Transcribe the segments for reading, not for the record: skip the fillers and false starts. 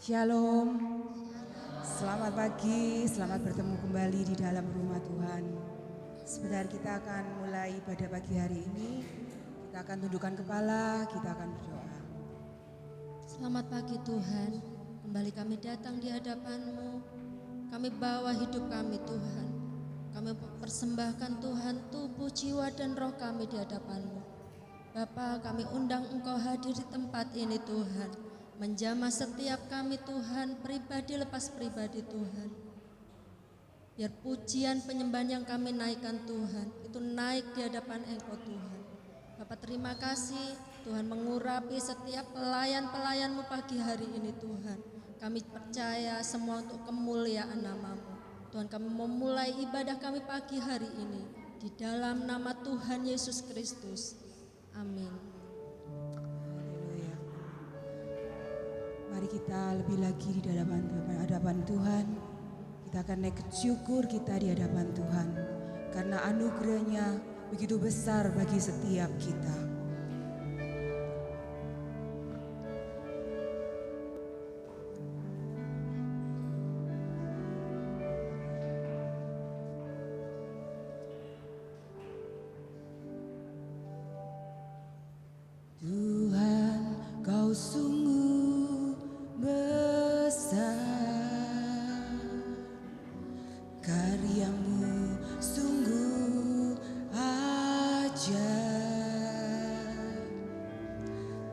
Shalom, selamat pagi, selamat bertemu kembali di dalam rumah Tuhan. Sebentar kita akan mulai pada pagi hari ini, kita akan tundukkan kepala, kita akan berdoa. Selamat pagi Tuhan, kembali kami datang di hadapan-Mu. Kami bawa hidup kami Tuhan. Kami persembahkan Tuhan tubuh, jiwa dan roh kami di hadapan-Mu. Bapa, kami undang Engkau hadir di tempat ini Tuhan. Menjamah setiap kami Tuhan, pribadi lepas pribadi Tuhan. Biar pujian penyembahan yang kami naikkan Tuhan, itu naik di hadapan Engkau Tuhan. Bapak terima kasih Tuhan mengurapi setiap pelayan-pelayan-Mu pagi hari ini Tuhan. Kami percaya semua untuk kemuliaan nama-Mu. Tuhan, kami memulai ibadah kami pagi hari ini di dalam nama Tuhan Yesus Kristus. Amin. Haleluya. Mari kita lebih lagi di hadapan Tuhan. Kita akan naik syukur kita di hadapan Tuhan. Karena anugerah-Nya begitu besar bagi setiap kita. Tuhan, Kau sungguh besar, karya-Mu sungguh ajaib,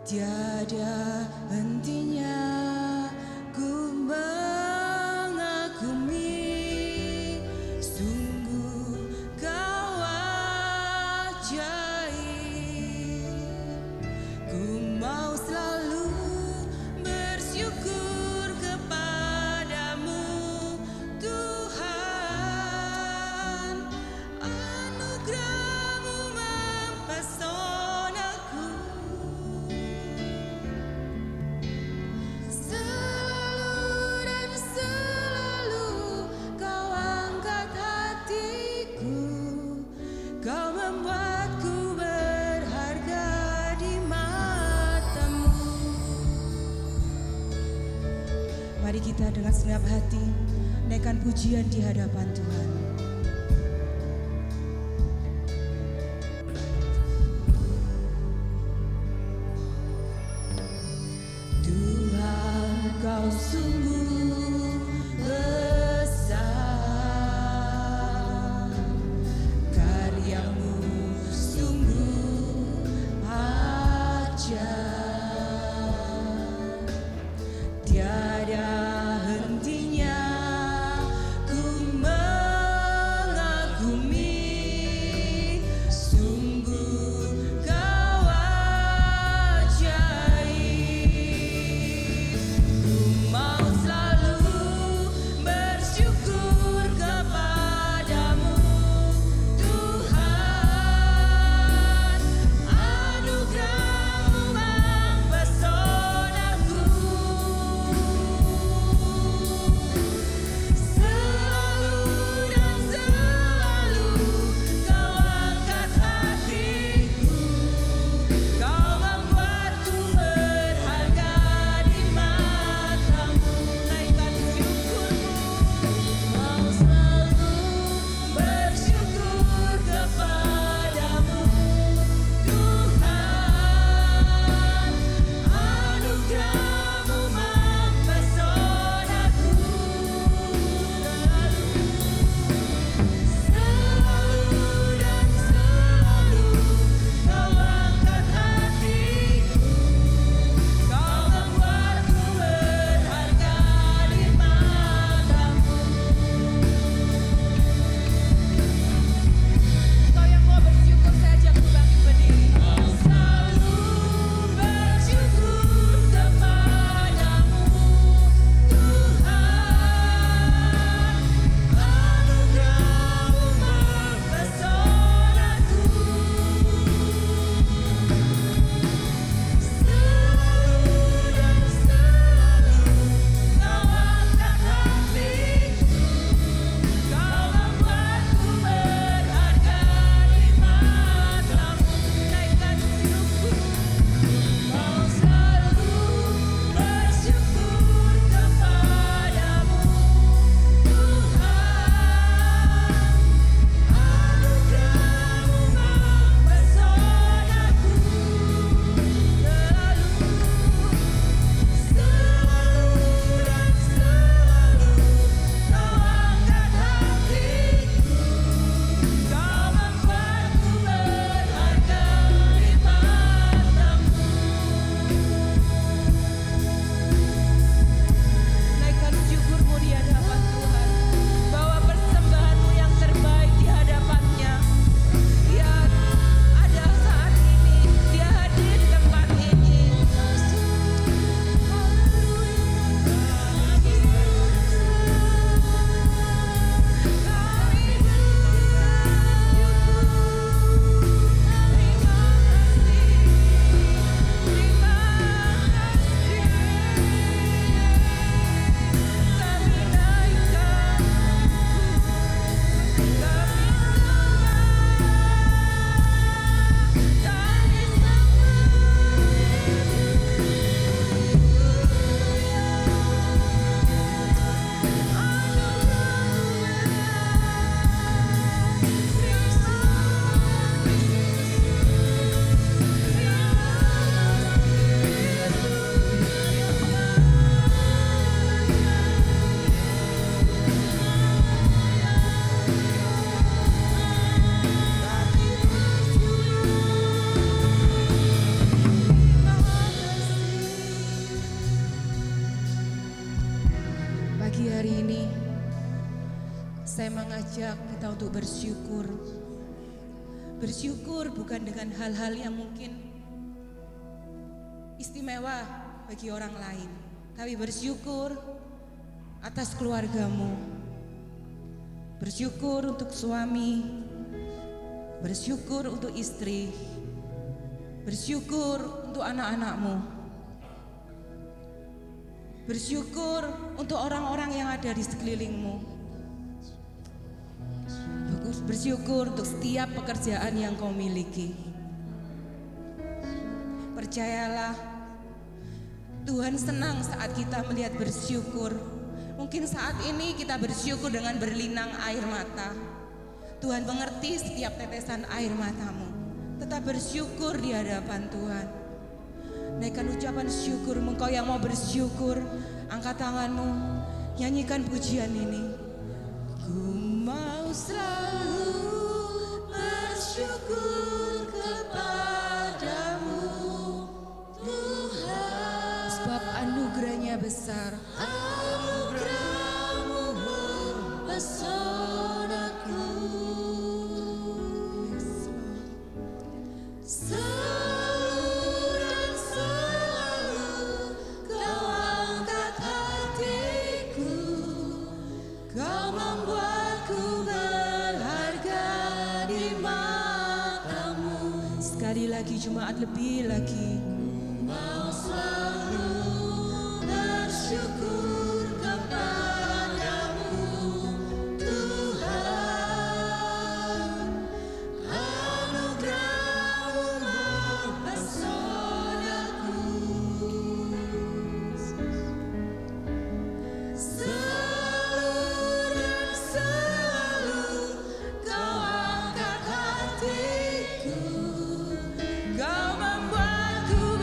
tiada hentinya ku mengagumi, sungguh Kau ajaib. Ku mau selalu bersyukur kepadamu Tuhan, anugerah-Mu mempesonaku. Selalu dan selalu Kau angkat hatiku, Kau membuatku berharga di mata-Mu. Mari kita dengan segenap hati naikkan pujian di hadapan Tuhan. Tuhan, Kau sungguh besar, karya-Mu sungguh ajaib, tiada hentinya ku pagi hari ini saya mengajak kita untuk bersyukur. Bersyukur bukan dengan hal-hal yang mungkin istimewa bagi orang lain, tapi bersyukur atas keluargamu. Bersyukur untuk suami, bersyukur untuk istri, bersyukur untuk anak-anakmu, bersyukur untuk orang-orang yang ada di sekelilingmu, bersyukur untuk setiap pekerjaan yang kau miliki. Percayalah, Tuhan senang saat kita melihat bersyukur. Mungkin saat ini kita bersyukur dengan berlinang air mata. Tuhan mengerti setiap tetesan air matamu. Tetap bersyukur di hadapan Tuhan. Naikkan ucapan syukur. Engkau yang mau bersyukur, angkat tanganmu, nyanyikan pujian ini. Ku mau selalu bersyukur kepadamu Tuhan, sebab anugerahnya besar. Anugerahmu mempesonaku. Selalu dan selalu kau angkat hatiku, kau membuatku berharga di matamu. Sekali lagi jemaat, lebih lagi. Mau selalu bersyukur kepadamu Tuhan, anugerahmu mempesonaku. Selalu dan selalu kau angkat hatiku, kau membuatku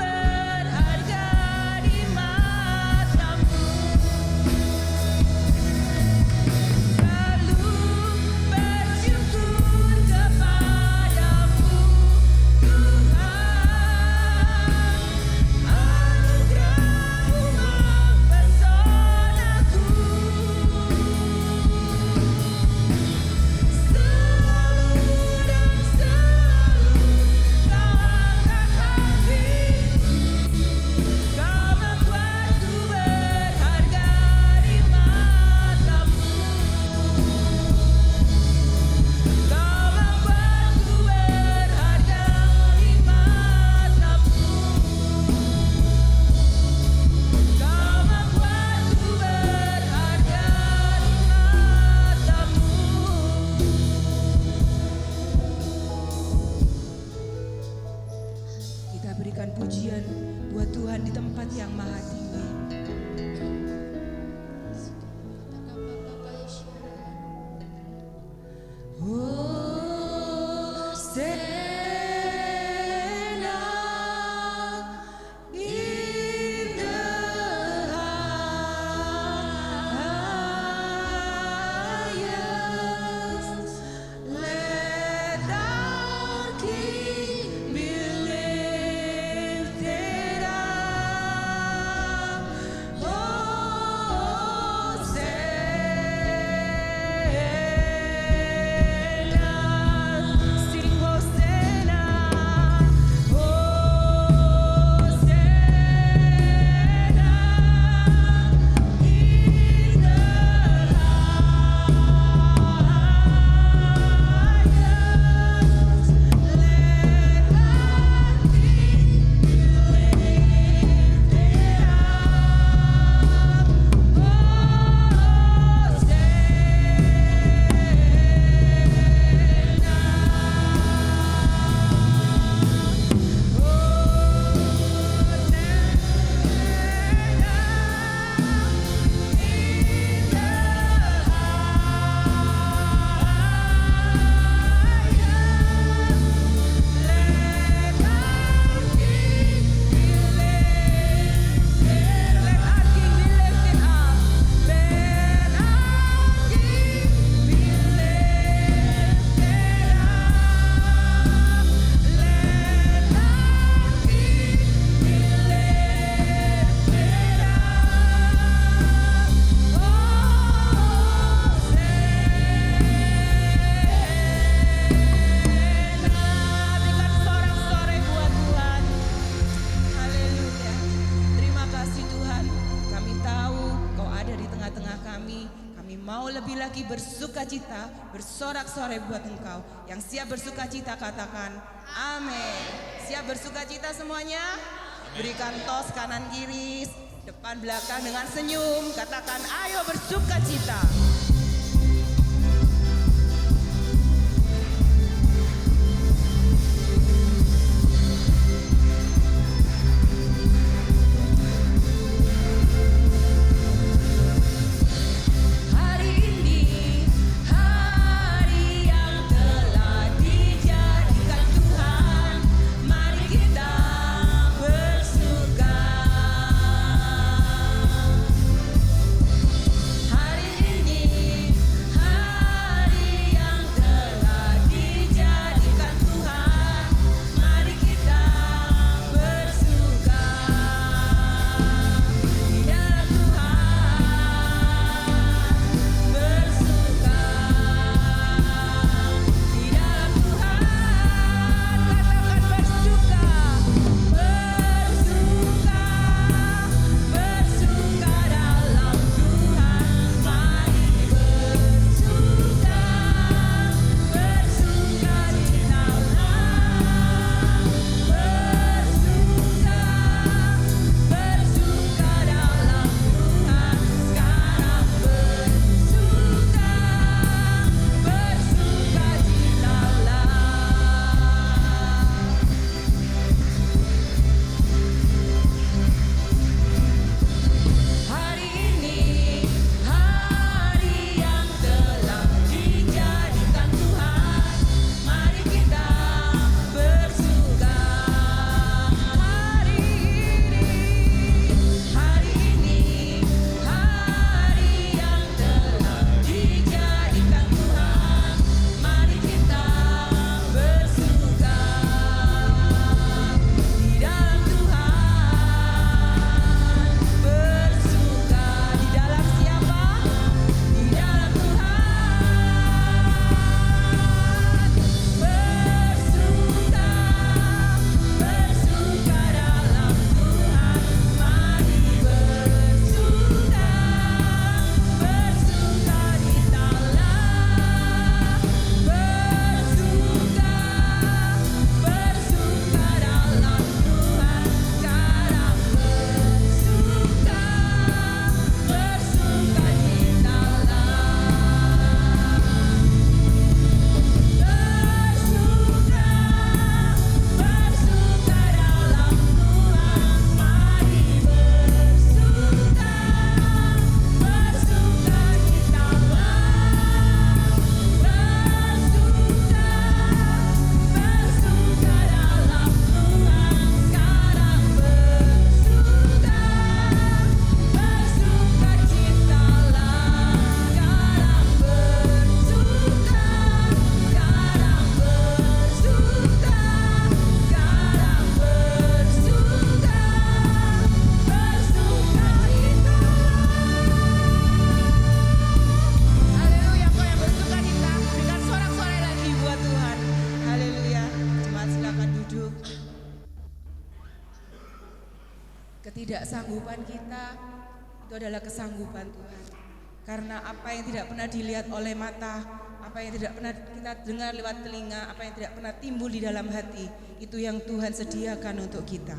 kami mau lebih lagi bersuka cita, bersorak-sorai buat Engkau. Yang siap bersuka cita katakan amin. Siap bersuka cita semuanya? Berikan tos kanan kiri, depan belakang dengan senyum. Katakan ayo bersuka cita. Ketidaksanggupan kita itu adalah kesanggupan Tuhan. Karena apa yang tidak pernah dilihat oleh mata, apa yang tidak pernah kita dengar lewat telinga, apa yang tidak pernah timbul di dalam hati, itu yang Tuhan sediakan untuk kita.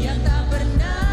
Yang tak pernah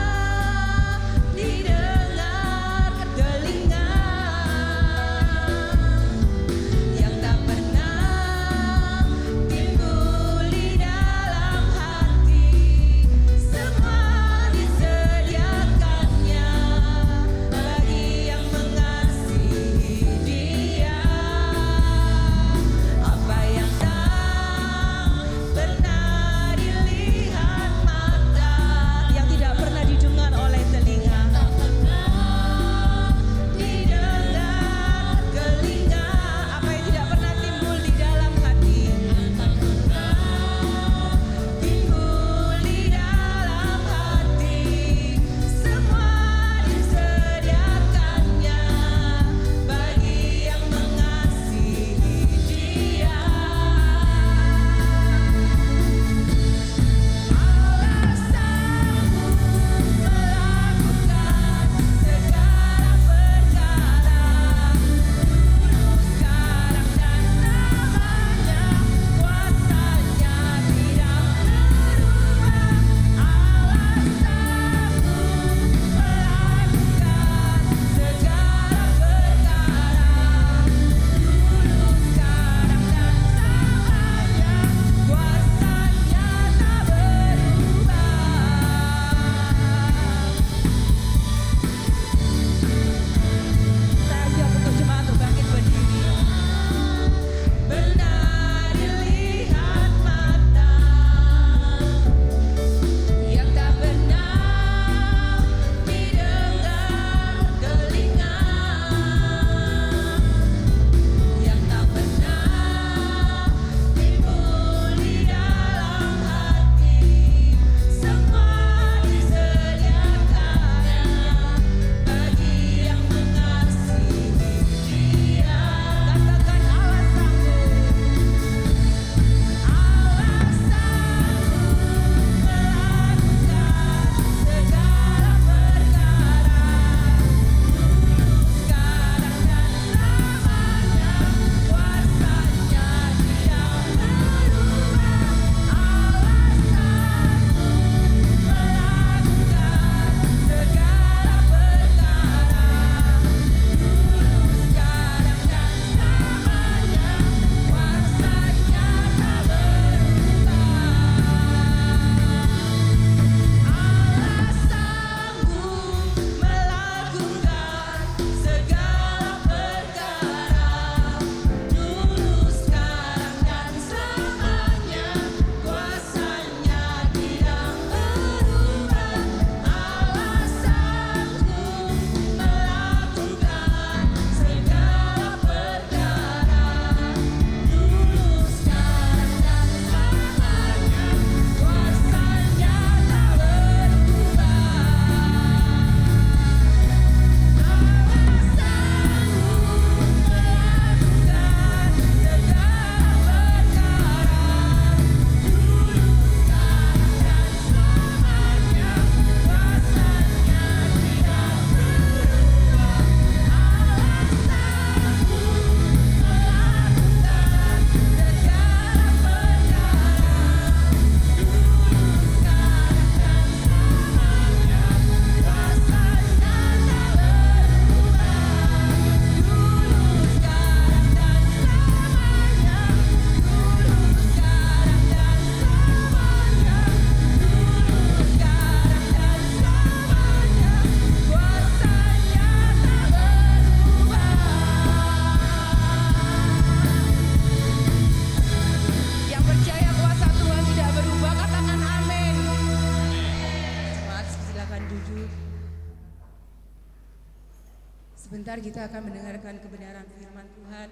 Sebentar kita akan mendengarkan kebenaran firman Tuhan.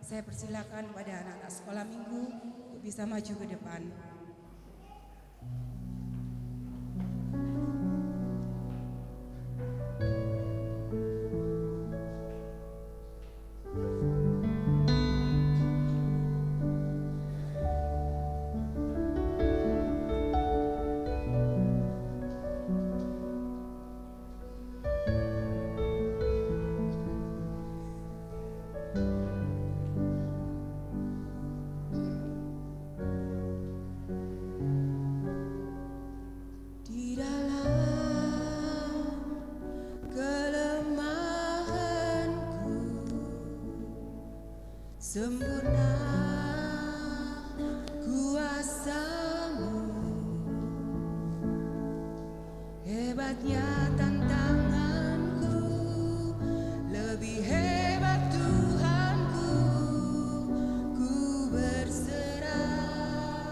Saya persilakan pada anak-anak sekolah minggu untuk bisa maju ke depan. Di dalam kelemahanku sempurna kuasa-Mu, hebatnya tantanganku, lebih hebat Tuhanku, ku berserah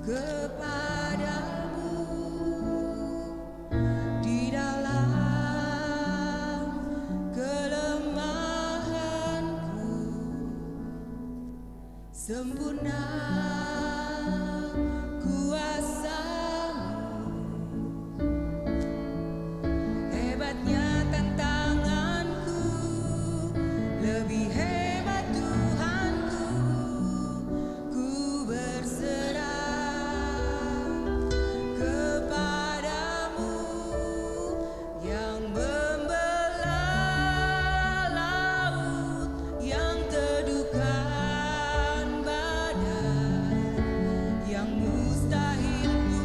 kepadamu. Di dalam kelemahanku sempurna kuasa-Mu, hebatnya tantanganku, lebih hebat Tuhanku, ku berserah kepadamu, yang membelah laut, yang teduhkan badai, yang mustahil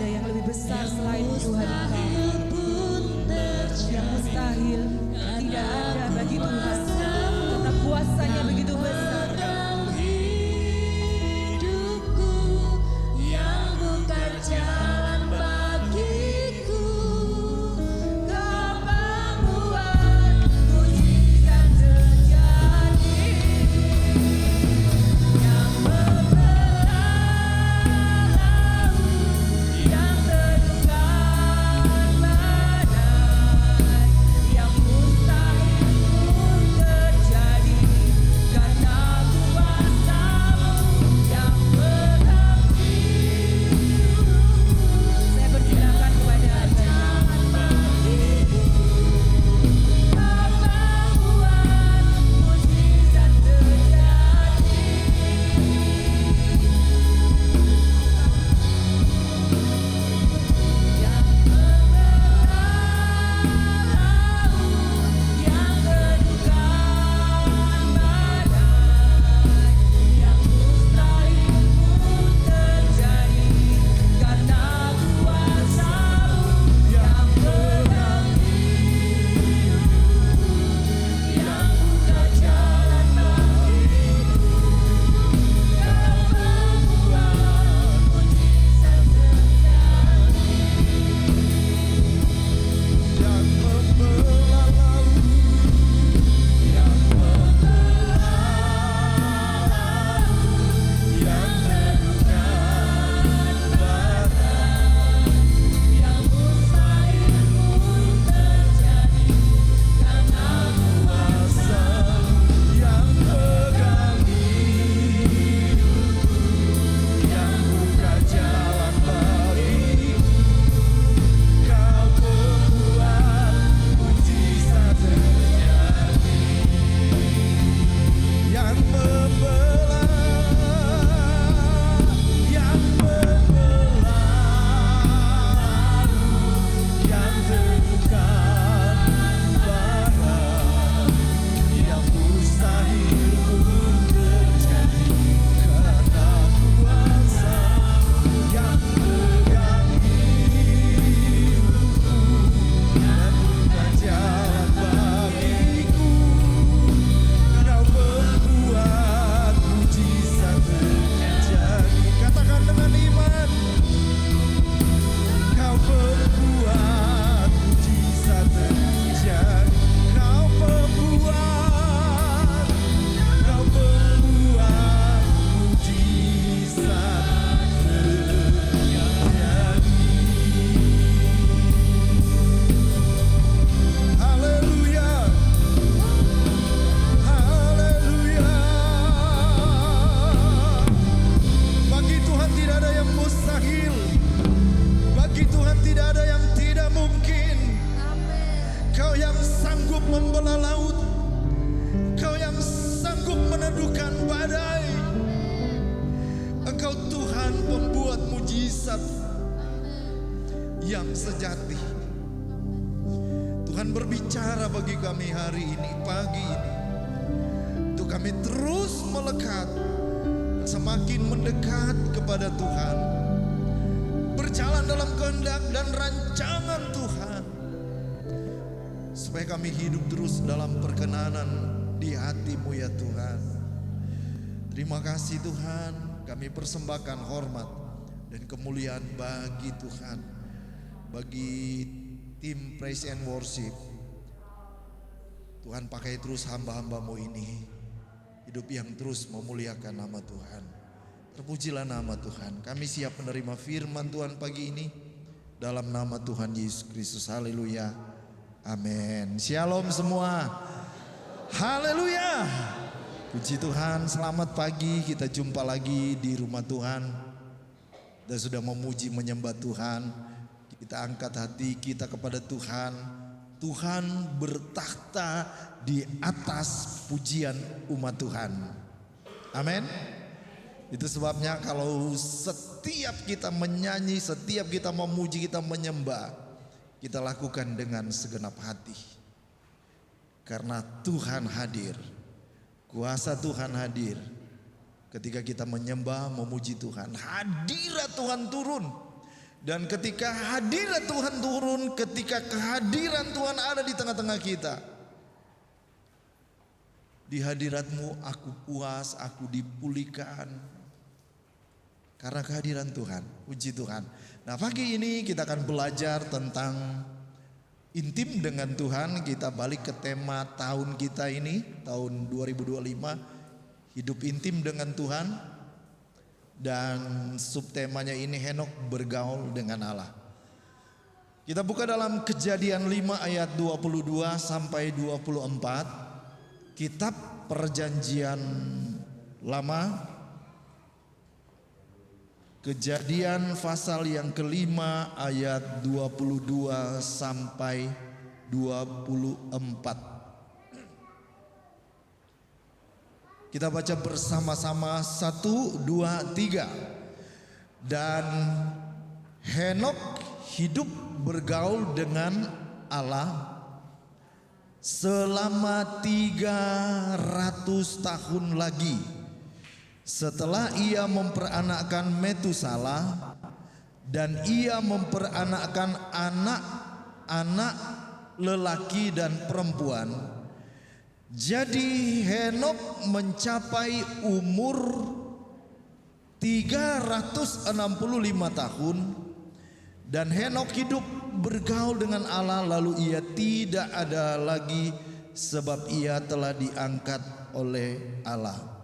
ada yang lebih besar selain Tuhan Engkau. Yang mustahil tidak ada bagi Tuhan, karena kuasanya begitu besar. Hidupku yang buka jalan bagiku, Kau membuat mujizat terjadi, yang membelah laut, yang teduhkan badai, yang mustahil pun terjadi karena kuasa-Mu yang pegang hidupku. Saya persilakan kepada Anda. Kau membuat mujizat terjadi, yang membelah laut, yang teduhkan badai, yang mustahil pun terjadi karena kuasa-Mu yang pegang hidupku, yang buka jalan bagiku. Kau membuat mujizat terjadi. Yang membelah laut, yang yang teduhkan badai, Yang mustahil pun terjadi karena kuasa yang pegang hidupku, yang buka jalan bagiku. Kau membuat mujizat terjadi, yang membelah, yang membelah, yang teduhkan badai, yang mustahil pun terjadi karena kuasa yang pegang hidupku, dan buka jalan bagiku. Kau membuat mujizat terjadi. Katakan dengan iman. Kau membuat mujizat terjadi. Kau membuat mujizat terjadi. Haleluya. Haleluya. Bagi Tuhan tidak ada yang mustahil. Bagi Tuhan tidak ada yang tidak mungkin. Kau yang sanggup membelah laut, Kau yang sanggup meneduhkan badai. Engkau Tuhan pembuat mujizat yang sejati. Tuhan berbicara bagi kami hari ini, pagi ini, untuk kami terus melekat, semakin mendekat kepada Tuhan, berjalan dalam kehendak dan rancangan Tuhan, supaya kami hidup terus dalam perkenanan di hati-Mu ya Tuhan. Terima kasih Tuhan, kami persembahkan hormat dan kemuliaan bagi Tuhan, bagi tim Praise and Worship. Tuhan pakai terus hamba-hamba-Mu ini, hidup yang terus memuliakan nama Tuhan. Terpujilah nama Tuhan. Kami siap menerima firman Tuhan pagi ini dalam nama Tuhan Yesus Kristus. Haleluya. Amin. Shalom semua. Haleluya. Puji Tuhan, selamat pagi. Kita jumpa lagi di rumah Tuhan. Kita sudah memuji menyembah Tuhan. Kita angkat hati kita kepada Tuhan. Tuhan bertakhta di atas pujian umat Tuhan. Amin. Itu sebabnya kalau setiap kita menyanyi, setiap kita memuji, kita menyembah, kita lakukan dengan segenap hati. Karena Tuhan hadir, kuasa Tuhan hadir. Ketika kita menyembah, memuji Tuhan, hadirat Tuhan turun. Dan ketika hadirat Tuhan turun, ketika kehadiran Tuhan ada di tengah-tengah kita, di hadirat-Mu aku puas, aku dipulihkan. Karena kehadiran Tuhan, puji Tuhan. Nah, pagi ini kita akan belajar tentang intim dengan Tuhan. Kita balik ke tema tahun kita ini, tahun 2025, hidup intim dengan Tuhan. Dan subtemanya ini Henok bergaul dengan Allah. Kita buka dalam Kejadian 5 ayat 22 sampai 24. Kitab Perjanjian Lama, Kejadian pasal yang kelima ayat 22 sampai 24. Kita baca bersama-sama 1, 2, 3. Dan Henok hidup bergaul dengan Allah selama 300 tahun lagi. Setelah ia memperanakkan Metusalah, dan ia memperanakkan anak-anak lelaki dan perempuan. Jadi Henok mencapai umur 365 tahun, dan Henok hidup bergaul dengan Allah, lalu ia tidak ada lagi sebab ia telah diangkat oleh Allah.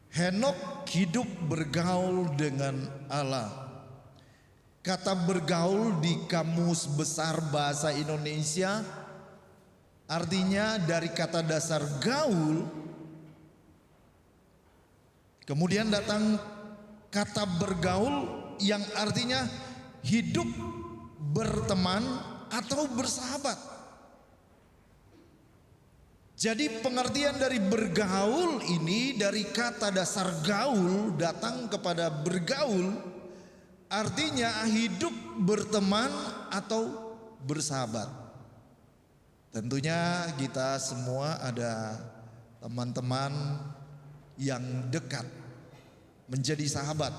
Henok hidup bergaul dengan Allah. Kata bergaul di Kamus Besar Bahasa Indonesia artinya dari kata dasar gaul, kemudian datang kata bergaul yang artinya hidup berteman atau bersahabat. Jadi pengertian dari bergaul ini dari kata dasar gaul datang kepada bergaul, artinya hidup berteman atau bersahabat. Tentunya kita semua ada teman-teman yang dekat, menjadi sahabat.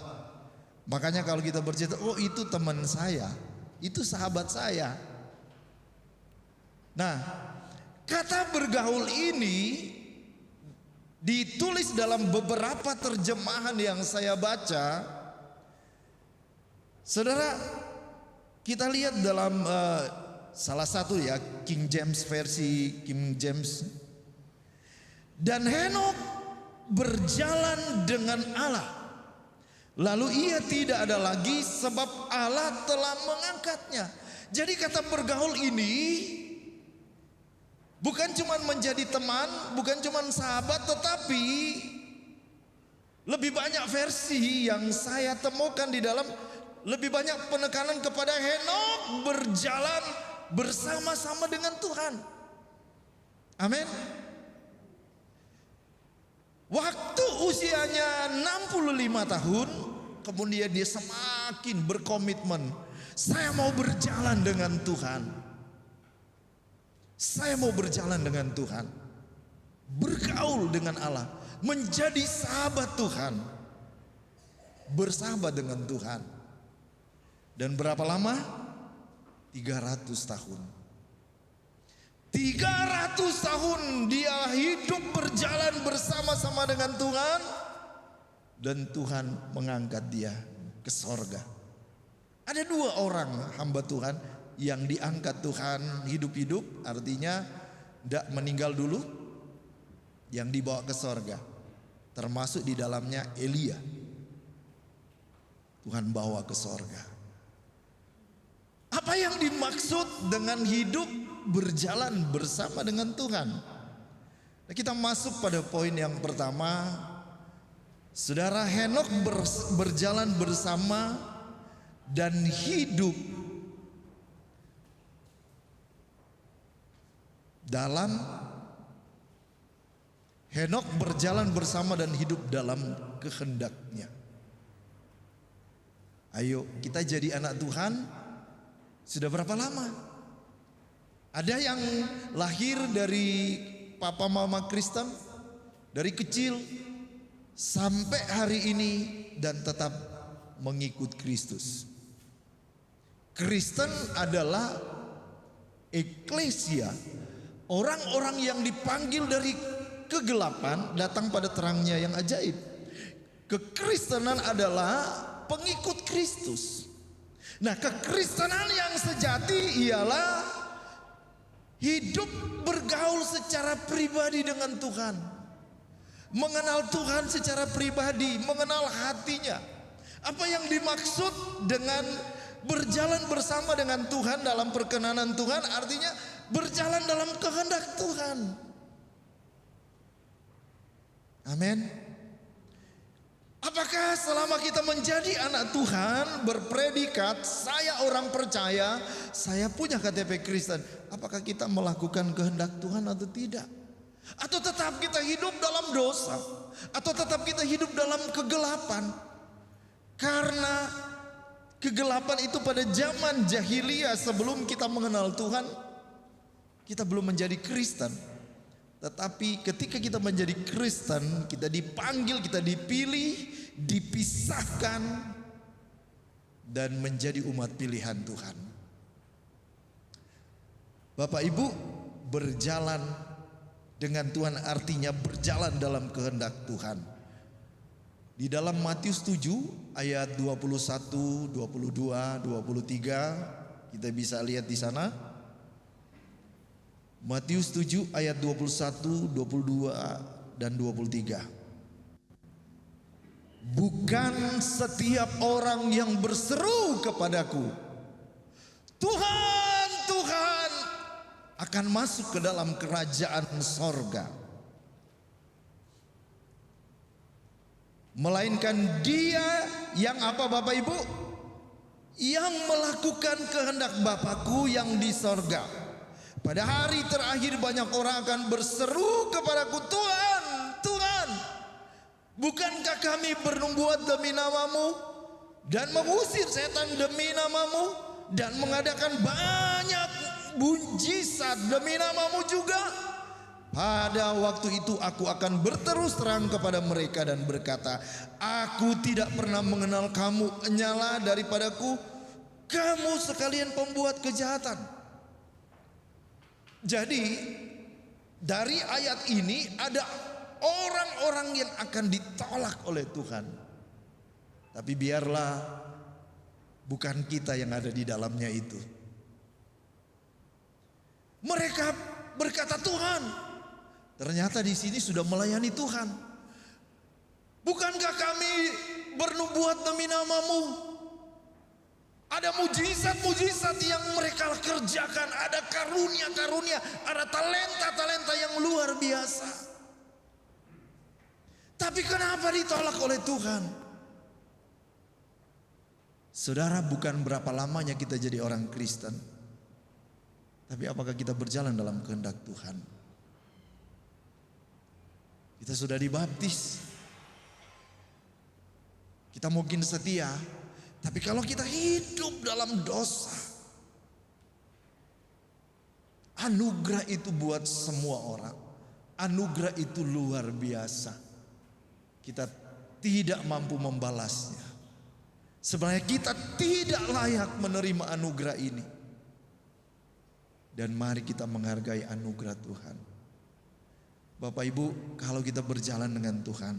Makanya kalau kita bercerita, oh itu teman saya, itu sahabat saya. Nah, kata bergaul ini ditulis dalam beberapa terjemahan yang saya baca. Saudara, kita lihat dalam salah satu ya, King James, versi King James. Dan Henok berjalan dengan Allah, lalu ia tidak ada lagi sebab Allah telah mengangkatnya. Jadi kata bergaul ini bukan cuma menjadi teman, bukan cuma sahabat, tetapi lebih banyak versi yang saya temukan di dalam, lebih banyak penekanan kepada Henok berjalan bersama-sama dengan Tuhan. Amin. Waktu usianya 65 tahun, kemudian dia semakin berkomitmen, saya mau berjalan dengan Tuhan. Saya mau berjalan dengan Tuhan, bergaul dengan Allah, menjadi sahabat Tuhan, bersahabat dengan Tuhan. Dan berapa lama? 300 tahun. 300 tahun dia hidup berjalan bersama-sama dengan Tuhan, dan Tuhan mengangkat dia ke sorga. Ada 2 orang hamba Tuhan yang diangkat Tuhan hidup-hidup, artinya tidak meninggal dulu, yang dibawa ke sorga. Termasuk di dalamnya Elia. Tuhan bawa ke sorga. Apa yang dimaksud dengan hidup berjalan bersama dengan Tuhan? Nah, kita masuk pada poin yang pertama. Saudara, Henok berjalan bersama dan hidup dalam Henok berjalan bersama dan hidup dalam kehendaknya. Ayo kita jadi anak Tuhan sudah berapa lama? Ada yang lahir dari papa mama Kristen dari kecil sampai hari ini dan tetap mengikut Kristus. Kristen adalah eklesia, orang-orang yang dipanggil dari kegelapan datang pada terangnya yang ajaib. Kekristenan adalah pengikut Kristus. Nah, kekristenan yang sejati ialah hidup bergaul secara pribadi dengan Tuhan, mengenal Tuhan secara pribadi, mengenal hatinya. Apa yang dimaksud dengan berjalan bersama dengan Tuhan dalam perkenanan Tuhan? Artinya berjalan dalam kehendak Tuhan. Amin. Apakah selama kita menjadi anak Tuhan berpredikat saya orang percaya, saya punya KTP Kristen, apakah kita melakukan kehendak Tuhan atau tidak? Atau tetap kita hidup dalam dosa? Atau tetap kita hidup dalam kegelapan? Karena kegelapan itu pada zaman jahiliyah sebelum kita mengenal Tuhan, kita belum menjadi Kristen. Tetapi ketika kita menjadi Kristen, kita dipanggil, kita dipilih, dipisahkan, dan menjadi umat pilihan Tuhan. Bapak Ibu, berjalan dengan Tuhan artinya berjalan dalam kehendak Tuhan. Di dalam Matius 7 ayat 21, 22, 23 kita bisa lihat di sana. Matius 7 ayat 21, 22 dan 23. Bukan setiap orang yang berseru kepadaku, Tuhan, Tuhan, akan masuk ke dalam kerajaan sorga, melainkan dia yang apa Bapak Ibu? Yang melakukan kehendak Bapakku yang di sorga. Pada hari terakhir banyak orang akan berseru kepadaku, Tuhan, Tuhan, bukankah kami bernubuat demi namamu dan mengusir setan demi namamu dan mengadakan banyak mujizat demi namamu juga? Pada waktu itu aku akan berterus terang kepada mereka dan berkata, aku tidak pernah mengenal kamu, nyala daripadaku, kamu sekalian pembuat kejahatan. Jadi dari ayat ini ada orang-orang yang akan ditolak oleh Tuhan. Tapi biarlah bukan kita yang ada di dalamnya itu. Mereka berkata, Tuhan, ternyata di sini sudah melayani Tuhan. Bukankah kami bernubuat demi namamu? Ada mujizat-mujizat yang mereka kerjakan, ada karunia-karunia, ada talenta-talenta yang luar biasa. Tapi kenapa ditolak oleh Tuhan? Saudara, bukan berapa lamanya kita jadi orang Kristen, tapi apakah kita berjalan dalam kehendak Tuhan? Kita sudah dibaptis, kita mungkin setia, tapi kalau kita hidup dalam dosa, anugerah itu buat semua orang. Anugerah itu luar biasa. Kita tidak mampu membalasnya. Sebenarnya kita tidak layak menerima anugerah ini. Dan mari kita menghargai anugerah Tuhan. Bapak Ibu, kalau kita berjalan dengan Tuhan,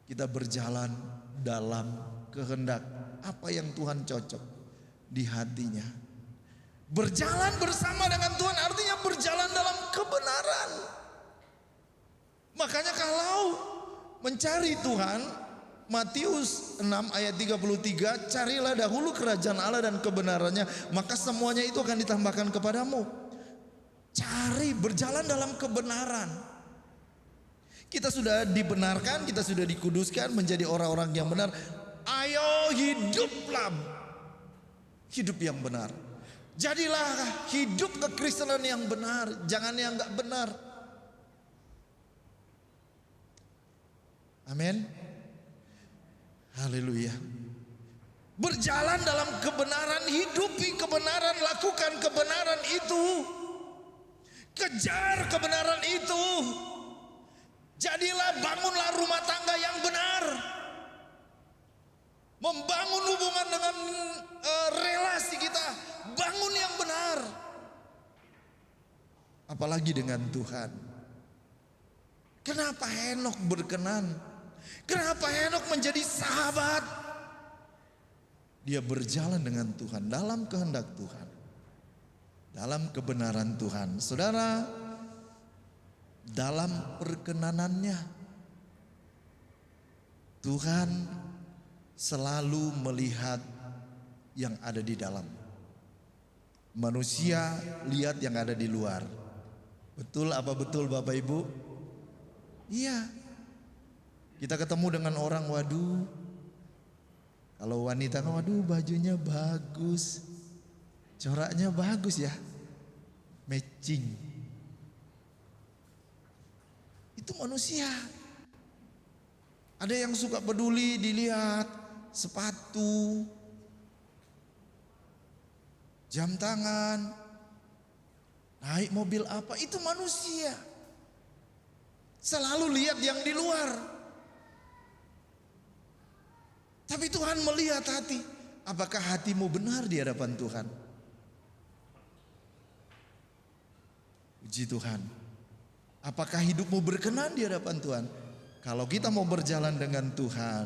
kita berjalan dalam kehendak apa yang Tuhan cocok di hatinya. Berjalan bersama dengan Tuhan artinya berjalan dalam kebenaran. Makanya kalau mencari Tuhan, Matius 6 ayat 33, carilah dahulu kerajaan Allah dan kebenarannya, maka semuanya itu akan ditambahkan kepadamu. Cari, berjalan dalam kebenaran. Kita sudah dibenarkan, kita sudah dikuduskan menjadi orang-orang yang benar. Ayo hiduplah hidup yang benar. Jadilah hidup kekristenan yang benar, jangan yang enggak benar. Amin. Haleluya. Berjalan dalam kebenaran, hidupi kebenaran, lakukan kebenaran itu. Kejar kebenaran itu. Jadilah, bangunlah rumah tangga yang benar. membangun hubungan dengan relasi kita, bangun yang benar. Apalagi dengan Tuhan. Kenapa Henokh berkenan? Kenapa Henokh menjadi sahabat? Dia berjalan dengan Tuhan, dalam kehendak Tuhan, dalam kebenaran Tuhan. Saudara, dalam perkenanannya Tuhan selalu melihat yang ada di dalam. Manusia lihat yang ada di luar. Betul apa betul Bapak Ibu? Iya. Kita ketemu dengan orang, waduh, kalau wanita kan waduh bajunya bagus, coraknya bagus ya, matching. Itu manusia. Ada yang suka peduli dilihat sepatu, jam tangan, naik mobil apa, itu manusia. Selalu lihat yang di luar. Tapi Tuhan melihat hati. Apakah hatimu benar di hadapan Tuhan? Puji Tuhan. Apakah hidupmu berkenan di hadapan Tuhan? Kalau kita mau berjalan dengan Tuhan,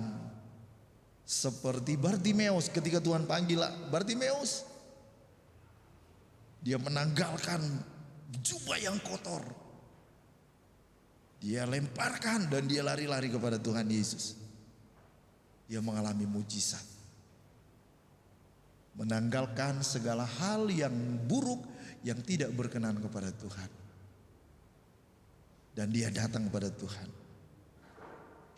seperti Bartimeus ketika Tuhan panggil Bartimeus, dia menanggalkan jubah yang kotor. Dia lemparkan dan dia lari-lari kepada Tuhan Yesus. Dia mengalami mujizat. Menanggalkan segala hal yang buruk yang tidak berkenan kepada Tuhan. Dan dia datang kepada Tuhan.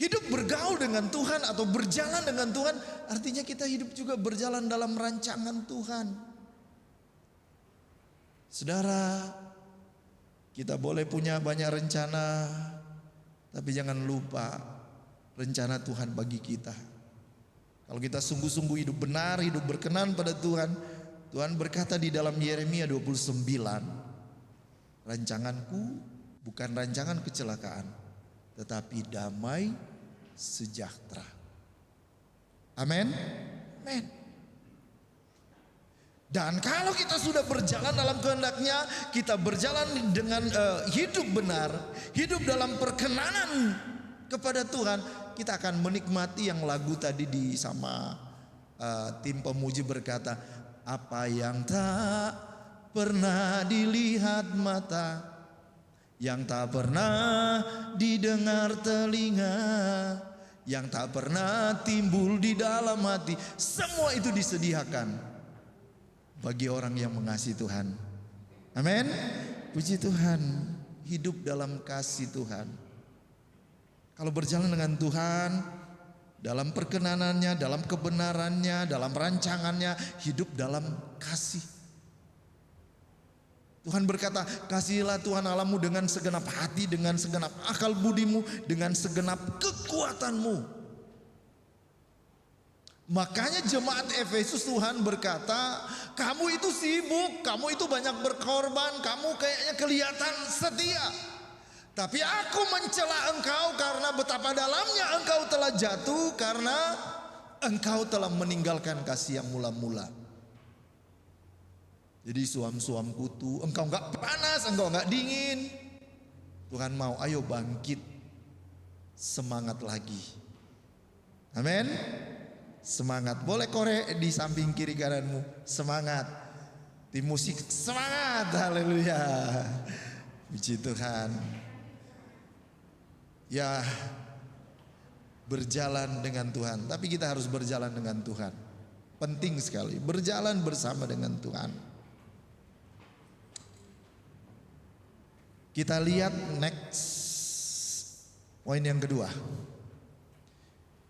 Hidup bergaul dengan Tuhan atau berjalan dengan Tuhan, artinya kita hidup juga berjalan dalam rancangan Tuhan. Saudara, kita boleh punya banyak rencana, tapi jangan lupa rencana Tuhan bagi kita. Kalau kita sungguh-sungguh hidup benar, hidup berkenan pada Tuhan, Tuhan berkata di dalam Yeremia 29, rancanganku bukan rancangan kecelakaan, tetapi damai sejahtera. Amin. Amin. Dan kalau kita sudah berjalan dalam kehendaknya, kita berjalan dengan hidup benar, hidup dalam perkenanan kepada Tuhan, kita akan menikmati yang lagu tadi di sama tim pemuji berkata, apa yang tak pernah dilihat mata, yang tak pernah didengar telinga, yang tak pernah timbul di dalam hati, semua itu disediakan bagi orang yang mengasihi Tuhan. Amin. Puji Tuhan, hidup dalam kasih Tuhan. Kalau berjalan dengan Tuhan, dalam perkenanannya, dalam kebenarannya, dalam rancangannya, hidup dalam kasih. Tuhan berkata, kasihilah Tuhan Allahmu dengan segenap hati, dengan segenap akal budimu, dengan segenap kekuatanmu. Makanya jemaat Efesus Tuhan berkata, kamu itu sibuk, kamu itu banyak berkorban, kamu kayaknya kelihatan setia. Tapi aku mencela engkau karena betapa dalamnya engkau telah jatuh, karena engkau telah meninggalkan kasih yang mula-mula. Jadi suam-suam kutu, engkau enggak panas, engkau enggak dingin. Tuhan mau, ayo bangkit, semangat lagi. Amin. Semangat. Boleh korek di samping kiri kananmu, semangat. Tim musik semangat, haleluya. Puji Tuhan. Ya, berjalan dengan Tuhan, tapi kita harus berjalan dengan Tuhan. Penting sekali berjalan bersama dengan Tuhan. Kita lihat next poin yang kedua.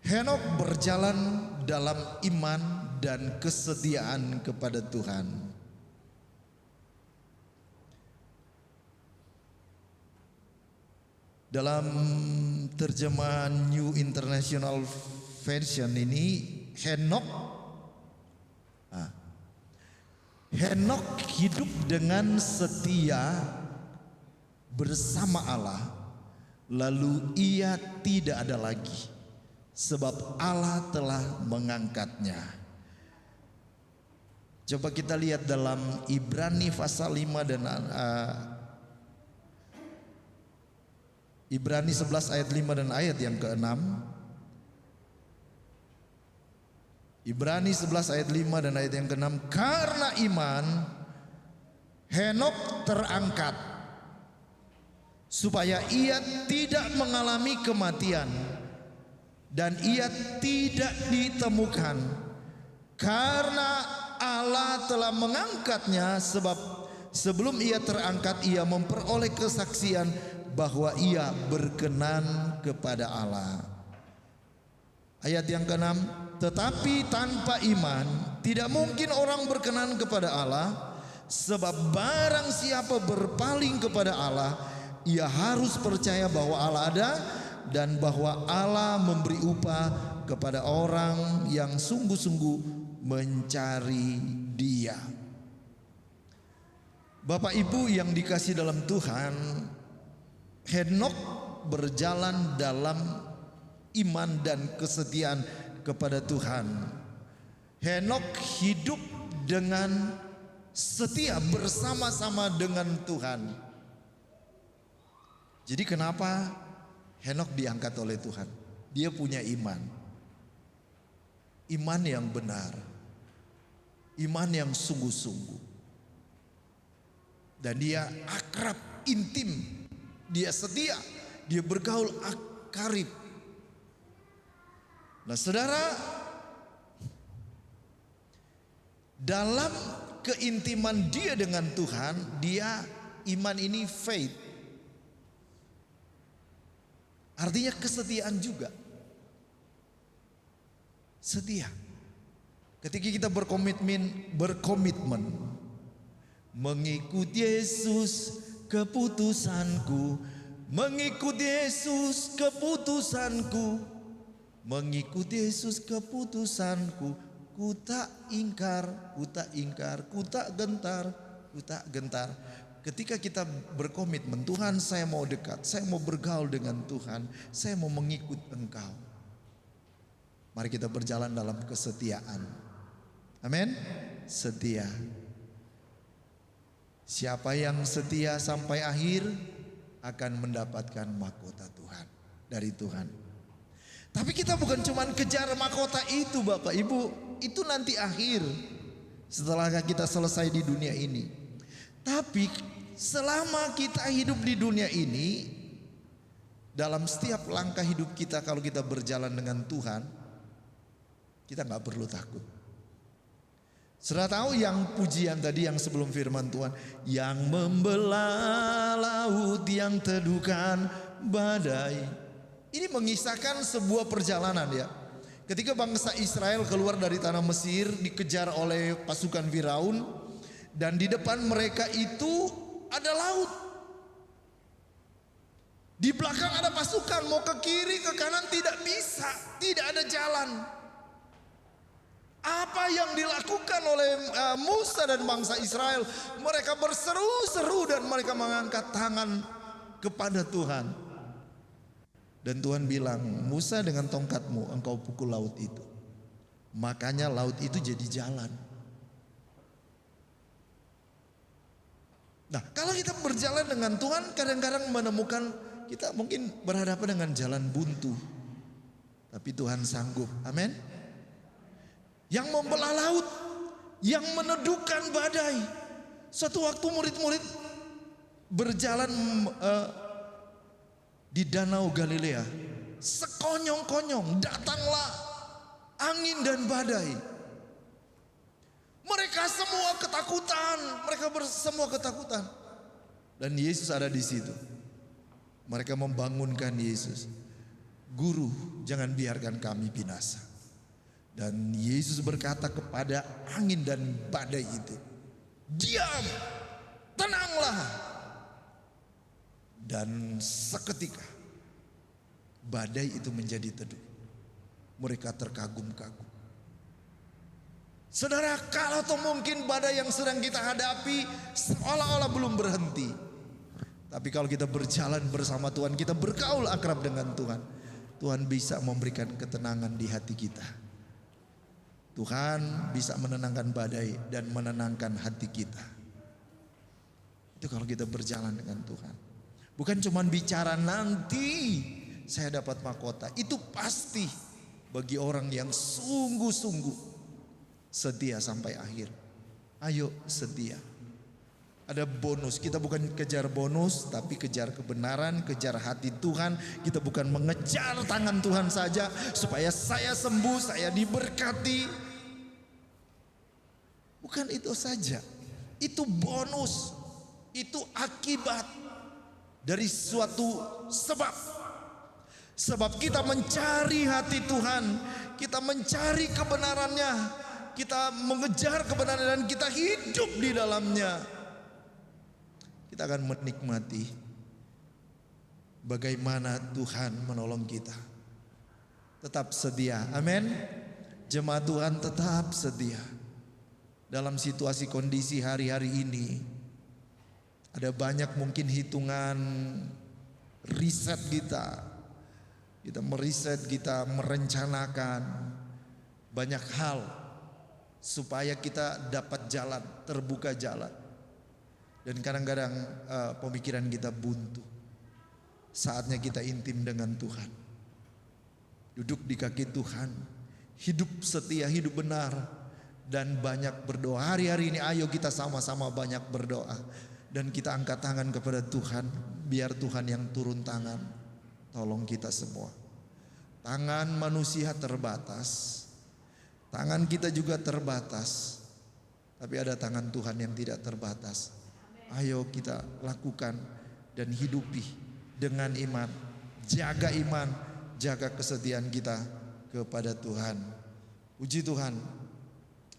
Henokh berjalan dalam iman dan kesetiaan kepada Tuhan. Dalam terjemahan New International Version ini, Henokh hidup dengan setia bersama Allah, lalu ia tidak ada lagi sebab Allah telah mengangkatnya. Coba kita lihat dalam Ibrani pasal 5 dan Ibrani 11 ayat 5 dan ayat yang ke-6. Ibrani 11 ayat 5 dan ayat yang ke-6. Karena iman Henok terangkat supaya ia tidak mengalami kematian dan ia tidak ditemukan karena Allah telah mengangkatnya, sebab sebelum ia terangkat ia memperoleh kesaksian bahwa ia berkenan kepada Allah. Ayat yang ke-6, tetapi tanpa iman tidak mungkin orang berkenan kepada Allah, sebab barang siapa berpaling kepada Allah, ia harus percaya bahwa Allah ada dan bahwa Allah memberi upah kepada orang yang sungguh-sungguh mencari Dia. Bapak Ibu yang dikasihi dalam Tuhan, Henok berjalan dalam iman dan kesetiaan kepada Tuhan. Henok hidup dengan setia bersama-sama dengan Tuhan. Jadi kenapa Henok diangkat oleh Tuhan? Dia punya iman. Iman yang benar. Iman yang sungguh-sungguh. Dan dia akrab, intim. Dia setia. Dia bergaul karib. Nah saudara, dalam keintiman dia dengan Tuhan, dia iman ini faith. Artinya kesetiaan juga. Setia. Ketika kita berkomitmen mengikuti Yesus keputusanku, mengikuti Yesus keputusanku, mengikuti Yesus keputusanku, ku tak ingkar, ku tak ingkar, ku tak gentar, ku tak gentar. Ketika kita berkomitmen, Tuhan saya mau dekat, saya mau bergaul dengan Tuhan, saya mau mengikut Engkau. Mari kita berjalan dalam kesetiaan. Amin. Setia. Siapa yang setia sampai akhir akan mendapatkan mahkota Tuhan dari Tuhan. Tapi kita bukan cuma kejar mahkota itu Bapak Ibu, itu nanti akhir setelah kita selesai di dunia ini. Tapi selama kita hidup di dunia ini, dalam setiap langkah hidup kita kalau kita berjalan dengan Tuhan, kita gak perlu takut. Sudah tahu yang pujian tadi yang sebelum firman Tuhan, yang membelah laut, yang teduhkan badai. Ini mengisahkan sebuah perjalanan ya. Ketika bangsa Israel keluar dari tanah Mesir, dikejar oleh pasukan Firaun, dan di depan mereka itu ada laut. Di belakang ada pasukan, mau ke kiri ke kanan tidak bisa, tidak ada jalan. Apa yang dilakukan oleh Musa dan bangsa Israel? Mereka berseru-seru dan mereka mengangkat tangan kepada Tuhan. Dan Tuhan bilang, Musa dengan tongkatmu engkau pukul laut itu. Makanya laut itu jadi jalan. Nah kalau kita berjalan dengan Tuhan, kadang-kadang menemukan kita mungkin berhadapan dengan jalan buntu. Tapi Tuhan sanggup, amin. Yang membelah laut, yang meneduhkan badai. Suatu waktu murid-murid berjalan di Danau Galilea, sekonyong-konyong datanglah angin dan badai. Mereka semua ketakutan, semua ketakutan. Dan Yesus ada di situ. Mereka membangunkan Yesus. Guru, jangan biarkan kami binasa. Dan Yesus berkata kepada angin dan badai itu, diam, tenanglah. Dan seketika badai itu menjadi teduh. Mereka terkagum-kagum. Saudara, kalau mungkin badai yang sedang kita hadapi seolah-olah belum berhenti. Tapi kalau kita berjalan bersama Tuhan, kita bergaul akrab dengan Tuhan, Tuhan bisa memberikan ketenangan di hati kita. Tuhan bisa menenangkan badai dan menenangkan hati kita. Itu kalau kita berjalan dengan Tuhan. Bukan cuma bicara nanti saya dapat mahkota. Itu pasti bagi orang yang sungguh-sungguh setia sampai akhir. Ayo setia. Ada bonus, kita bukan kejar bonus tapi kejar kebenaran, kejar hati Tuhan. Kita bukan mengejar tangan Tuhan saja supaya saya sembuh, saya diberkati. Bukan itu saja, itu bonus, itu akibat dari suatu sebab. Sebab kita mencari hati Tuhan, kita mencari kebenarannya, kita mengejar kebenaran dan kita hidup di dalamnya. Kita akan menikmati bagaimana Tuhan menolong kita. Tetap sedia, amin. Jemaat Tuhan tetap sedia. Dalam situasi kondisi hari-hari ini, ada banyak mungkin hitungan riset kita. Kita meriset, kita merencanakan banyak hal supaya kita dapat jalan, terbuka jalan. Dan kadang-kadang pemikiran kita buntu. Saatnya kita intim dengan Tuhan. Duduk di kaki Tuhan. Hidup setia, hidup benar. Dan banyak berdoa. Hari-hari ini ayo kita sama-sama banyak berdoa. Dan kita angkat tangan kepada Tuhan. Biar Tuhan yang turun tangan. Tolong kita semua. Tangan manusia terbatas. Tangan kita juga terbatas. Tapi ada tangan Tuhan yang tidak terbatas. Ayo kita lakukan dan hidupi dengan iman. Jaga iman, jaga kesetiaan kita kepada Tuhan. Puji Tuhan.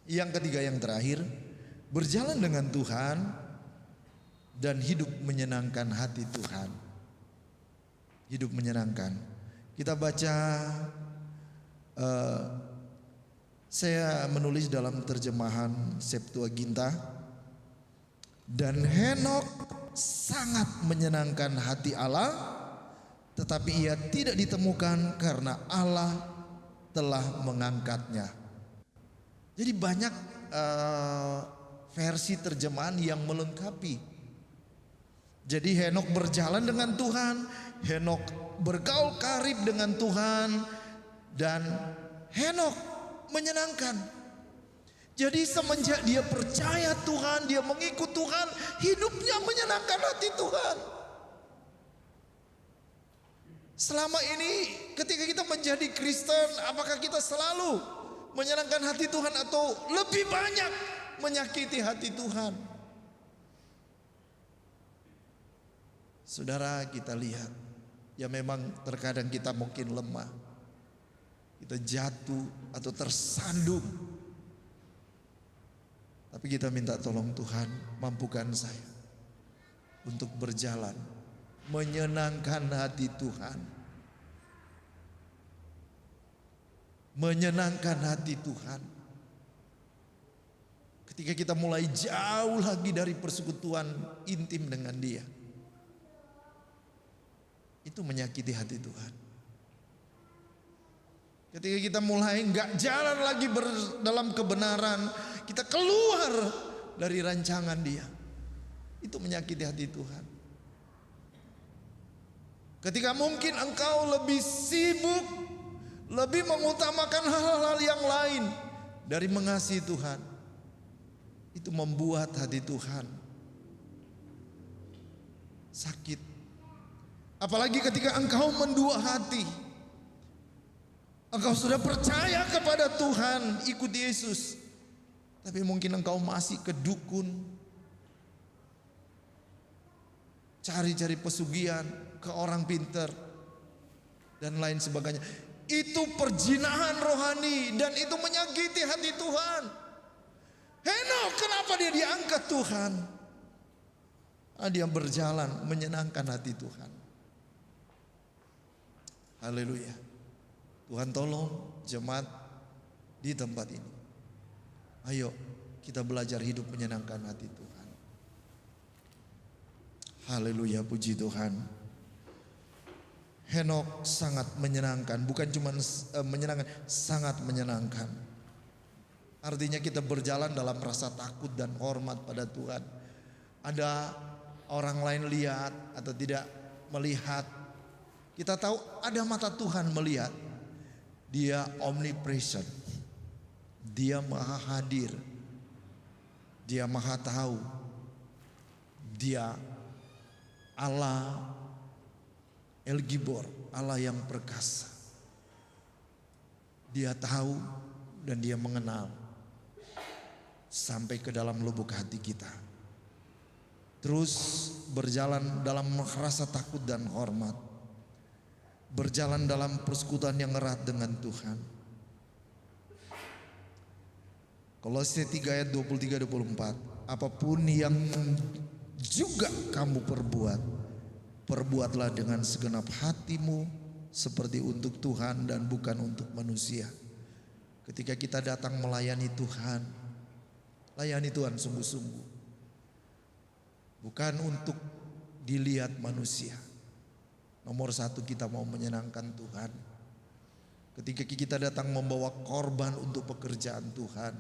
Yang ketiga, yang terakhir, berjalan dengan Tuhan dan hidup menyenangkan hati Tuhan. Hidup menyenangkan. Kita baca, saya menulis dalam terjemahan Septuaginta. Dan Henok sangat menyenangkan hati Allah, tetapi ia tidak ditemukan karena Allah telah mengangkatnya. Jadi banyak versi terjemahan yang melengkapi. Jadi Henok berjalan dengan Tuhan, Henok bergaul karib dengan Tuhan, dan Henok menyenangkan. Jadi semenjak dia percaya Tuhan, dia mengikut Tuhan, hidupnya menyenangkan hati Tuhan. Selama ini ketika kita menjadi Kristen, apakah kita selalu menyenangkan hati Tuhan atau lebih banyak menyakiti hati Tuhan? Saudara, kita lihat, ya memang terkadang kita mungkin lemah. Kita jatuh atau tersandung. Tapi kita minta tolong Tuhan, mampukan saya untuk berjalan menyenangkan hati Tuhan. Menyenangkan hati Tuhan. Ketika kita mulai jauh lagi dari persekutuan intim dengan Dia, itu menyakiti hati Tuhan. Ketika kita mulai nggak jalan lagi dalam kebenaran, kita keluar dari rancangan Dia, itu menyakiti hati Tuhan. Ketika mungkin engkau lebih sibuk, lebih mengutamakan hal-hal yang lain dari mengasihi Tuhan, itu membuat hati Tuhan sakit. Apalagi ketika engkau mendua hati. Engkau sudah percaya kepada Tuhan, ikut Yesus, tapi mungkin engkau masih kedukun, cari-cari pesugihan ke orang pintar dan lain sebagainya. Itu perzinahan rohani dan itu menyakiti hati Tuhan. Henok, kenapa dia diangkat Tuhan? Dia berjalan menyenangkan hati Tuhan. Haleluya. Tuhan tolong jemaat di tempat ini. Ayo kita belajar hidup menyenangkan hati Tuhan. Haleluya, puji Tuhan. Henokh sangat menyenangkan, bukan cuma menyenangkan, sangat menyenangkan. Artinya kita berjalan dalam rasa takut dan hormat pada Tuhan. Ada orang lain lihat atau tidak melihat, kita tahu ada mata Tuhan melihat. Dia omnipresent, Dia maha hadir, Dia maha tahu, Dia Allah El Gibor, Allah yang perkasa. Dia tahu dan Dia mengenal sampai ke dalam lubuk hati kita. Terus berjalan dalam rasa takut dan hormat, berjalan dalam persekutuan yang erat dengan Tuhan. Kolose 3 ayat 23-24, apapun yang juga kamu perbuatlah dengan segenap hatimu seperti untuk Tuhan dan bukan untuk manusia. Ketika kita datang melayani Tuhan, layani Tuhan sungguh-sungguh, bukan untuk dilihat manusia. Nomor satu, kita mau menyenangkan Tuhan. Ketika kita datang membawa korban untuk pekerjaan Tuhan,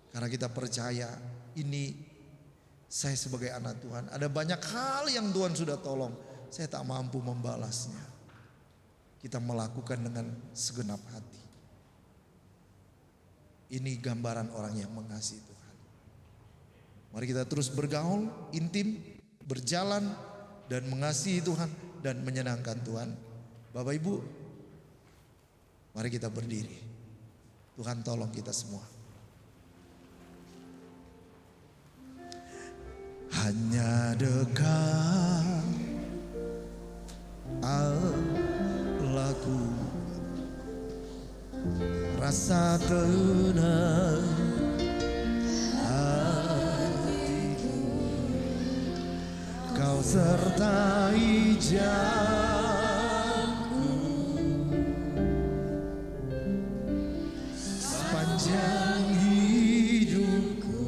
karena kita percaya ini saya sebagai anak Tuhan, ada banyak hal yang Tuhan sudah tolong, saya tak mampu membalasnya. Kita melakukan dengan segenap hati. Ini gambaran orang yang mengasihi Tuhan. Mari kita terus bergaul, intim, berjalan dan mengasihi Tuhan dan menyenangkan Tuhan. Bapak Ibu, mari kita berdiri. Tuhan tolong kita semua. Hanya dekat Allahku, rasa tenang hatiku, Kau sertai jalanku sepanjang hidupku.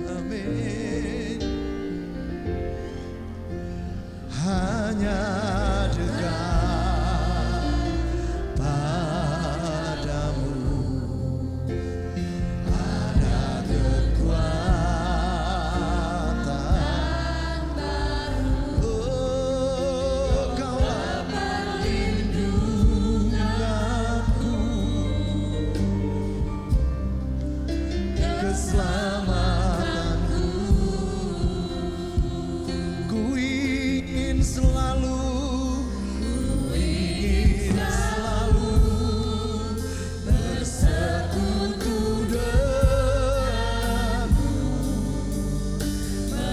Amin. Hanya dekat padamu ada kekuatan baru. Oh, Kaulah perlindunganku, keselamatanku. Ku ingin selalu bersekutu denganmu,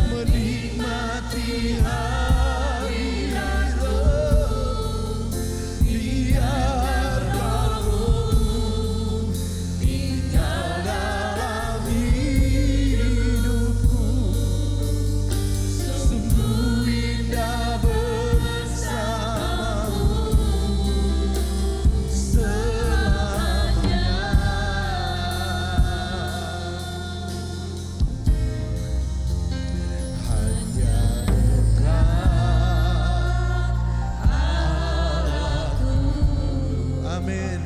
menikmati hari-hari. Biar Kau tinggal dalam hidupku, sungguh indah bersamamu selamanya. Hanya dekat Allahku. Amin.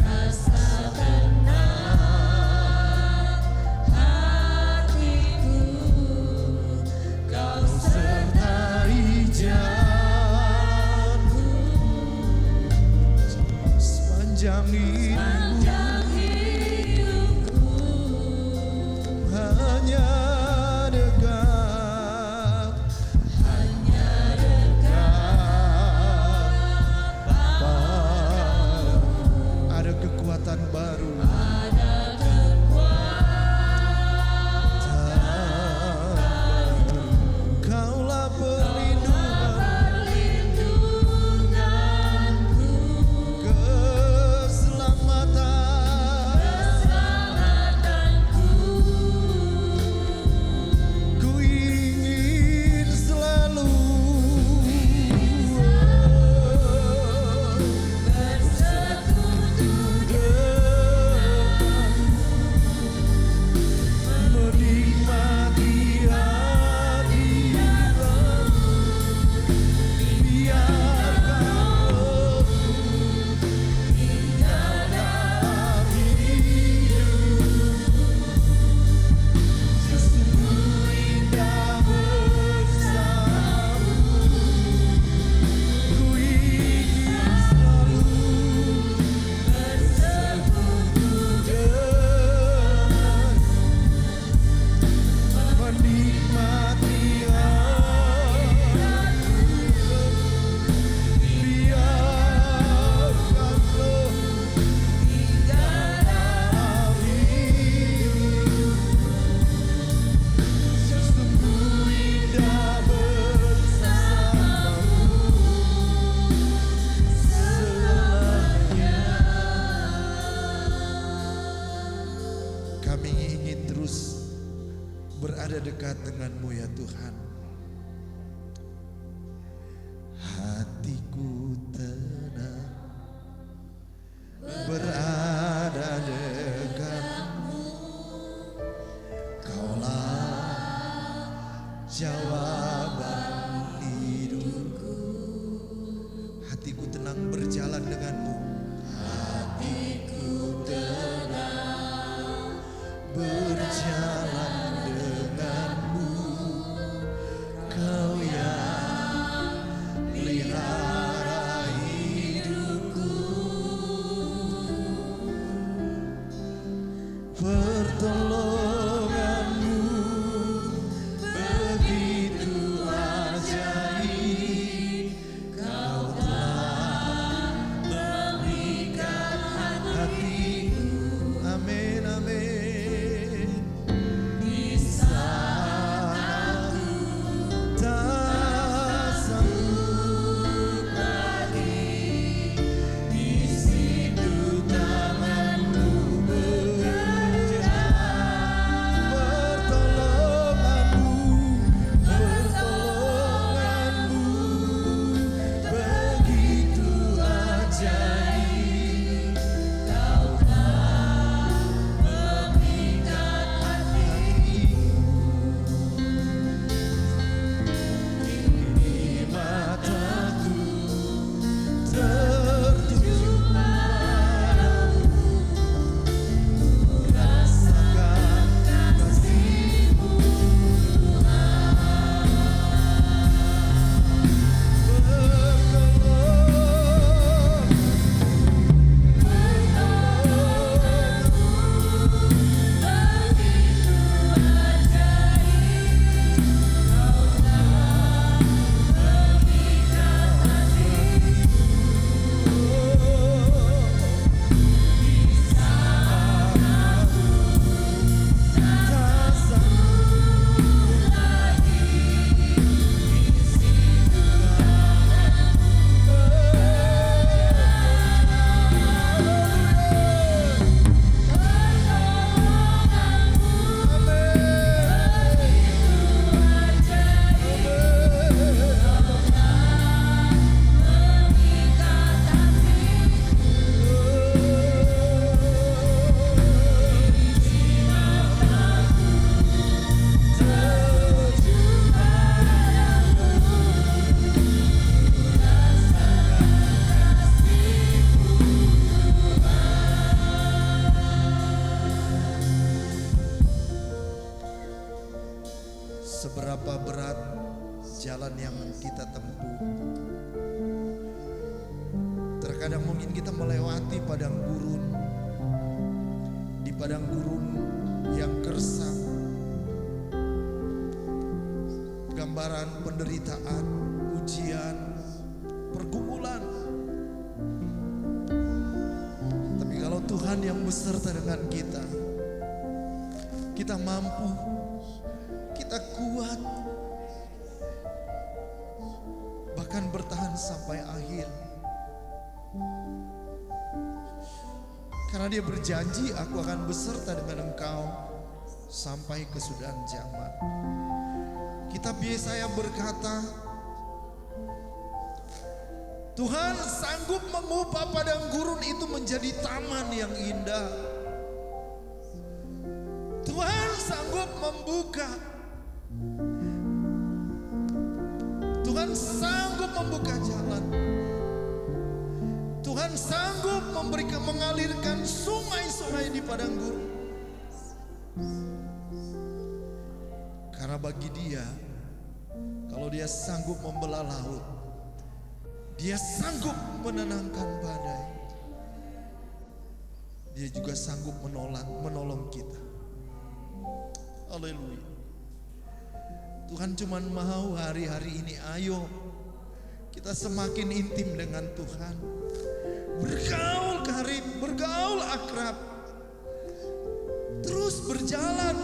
Rasa tenang hatiku, Kau sertai jalanku sepanjang hidupku. Hanya dekat padamu ada kekuatan baru. Kaulah perlindunganku, keselamatanku. Ku ingin selalu bersekutu denganmu, Kami ingin terus berada dekat dengan-Mu ya Tuhan. Hatiku tenang berada dekat-Mu, Kaulah jawaban hidupku. Hatiku tenang berjalan dengan-Mu. Hatiku tenang berjalan dengan-Mu, Kau yang pelihara hidupku. Pertolongan-Mu begitu ajaib, Kau telah mengikat hatiku. Amin, amin. Di saat aku tak sanggup lagi, di situ tangan-Mu bekerja. Pertolongan-Mu begitu ajaib, Kau telah mengikat hatiku. Kini mataku tertuju padamu, ku rasakan kasih-Mu Seberapa berat jalan yang kita tempuh. Terkadang mungkin kita melewati padang gurun. Di padang gurun yang gersang, gambaran penderitaan, ujian, pergumulan. Tapi kalau Tuhan yang beserta dengan kita mampu, kita kuat, bahkan bertahan sampai akhir. Karena Dia berjanji, aku akan beserta dengan engkau sampai kesudahan zaman. Kitab Yesaya berkata, Tuhan sanggup mengubah padang gurun itu menjadi taman yang indah. Tuhan sanggup membuka. Tuhan sanggup membuka jalan. Tuhan sanggup mengalirkan sungai-sungai di padang gurun. Karena bagi Dia, kalau Dia sanggup membelah laut, Dia sanggup menenangkan badai. Dia juga sanggup menolong kita. Haleluya. Tuhan cuma mau hari-hari ini, ayo kita semakin intim dengan Tuhan. Bergaul karib, bergaul akrab. Terus berjalan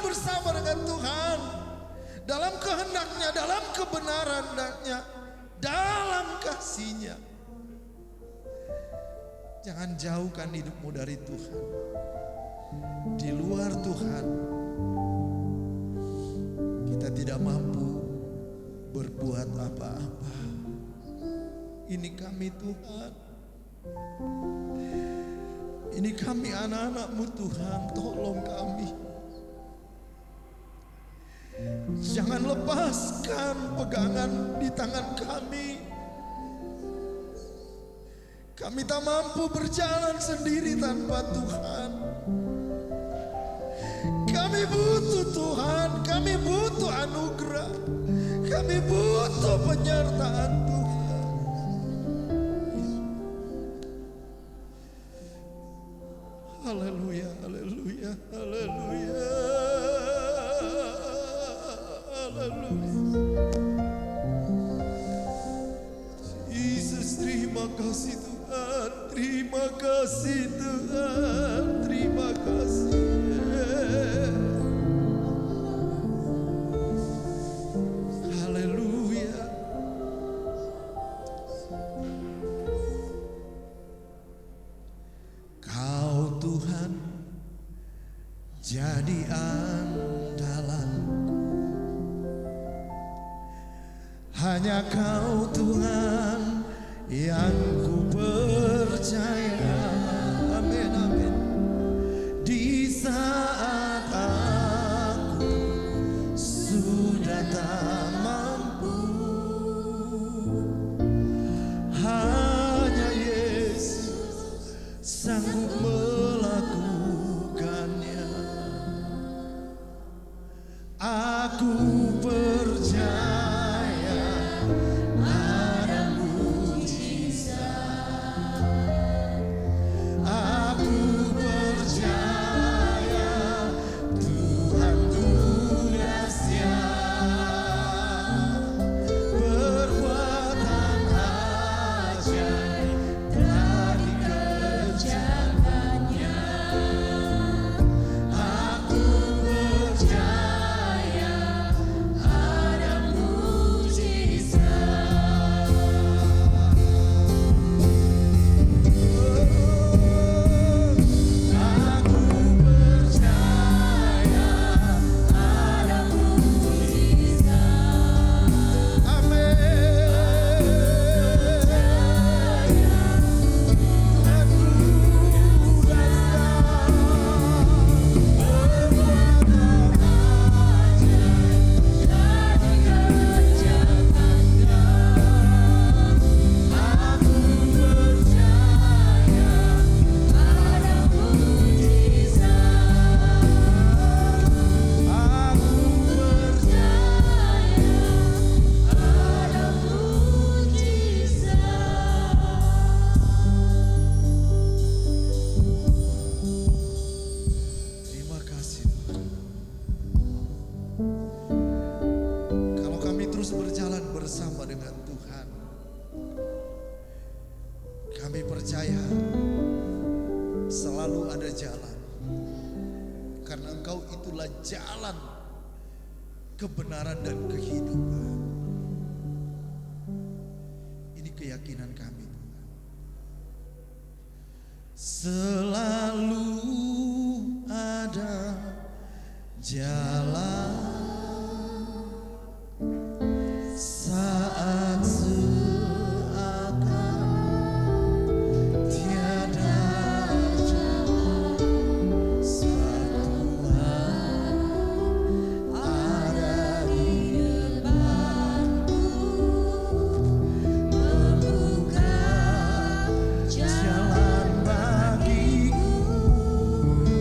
bersama dengan Tuhan. Dalam kehendaknya, dalam kebenarannya, dalam kasih-Nya. Jangan jauhkan hidupmu dari Tuhan. Di luar Tuhan, kita tidak mampu berbuat apa-apa. Ini kami Tuhan. Ini kami anak-anak-Mu Tuhan, tolong kami. Jangan lepaskan pegangan di tangan kami. Kami tak mampu berjalan sendiri tanpa Tuhan. Kami butuh Tuhan, kami butuh anugerah, kami butuh penyertaan Tuhan. Haleluya, haleluya, haleluya, haleluya. Yesus, terima kasih Tuhan, terima kasih Tuhan, terima kasih. Haleluya. Kau Tuhan jadi andalanku, hanya Kau Tuhan yang ku percaya. Amin, amin. Di saat aku sudah tak mampu, hanya Yesus sanggup melakukannya. Aku percaya ada mujizat. Aku percaya Tuhan dahsyat. Perbuatan ajaib telah dikerjakannya. Aku percaya ada mujizat. Aku percaya ada mujizat. Amin. Tuhan ku dahsyat. Perbuatan ajaib telah dikerjakannya. Aku percaya ada mujizat. Aku percaya ada mujizat. Terima kasih Tuhan. Kalau kami terus berjalan bersama dengan Tuhan, kami percaya selalu ada jalan. Karena Engkau itulah jalan kebenaran dan kehidupan. Ini keyakinan kami Tuhan. Selalu ada jalan saat seakan tiada jalan. Sebab Tuhan ada di depanku, membuka jalan bagiku.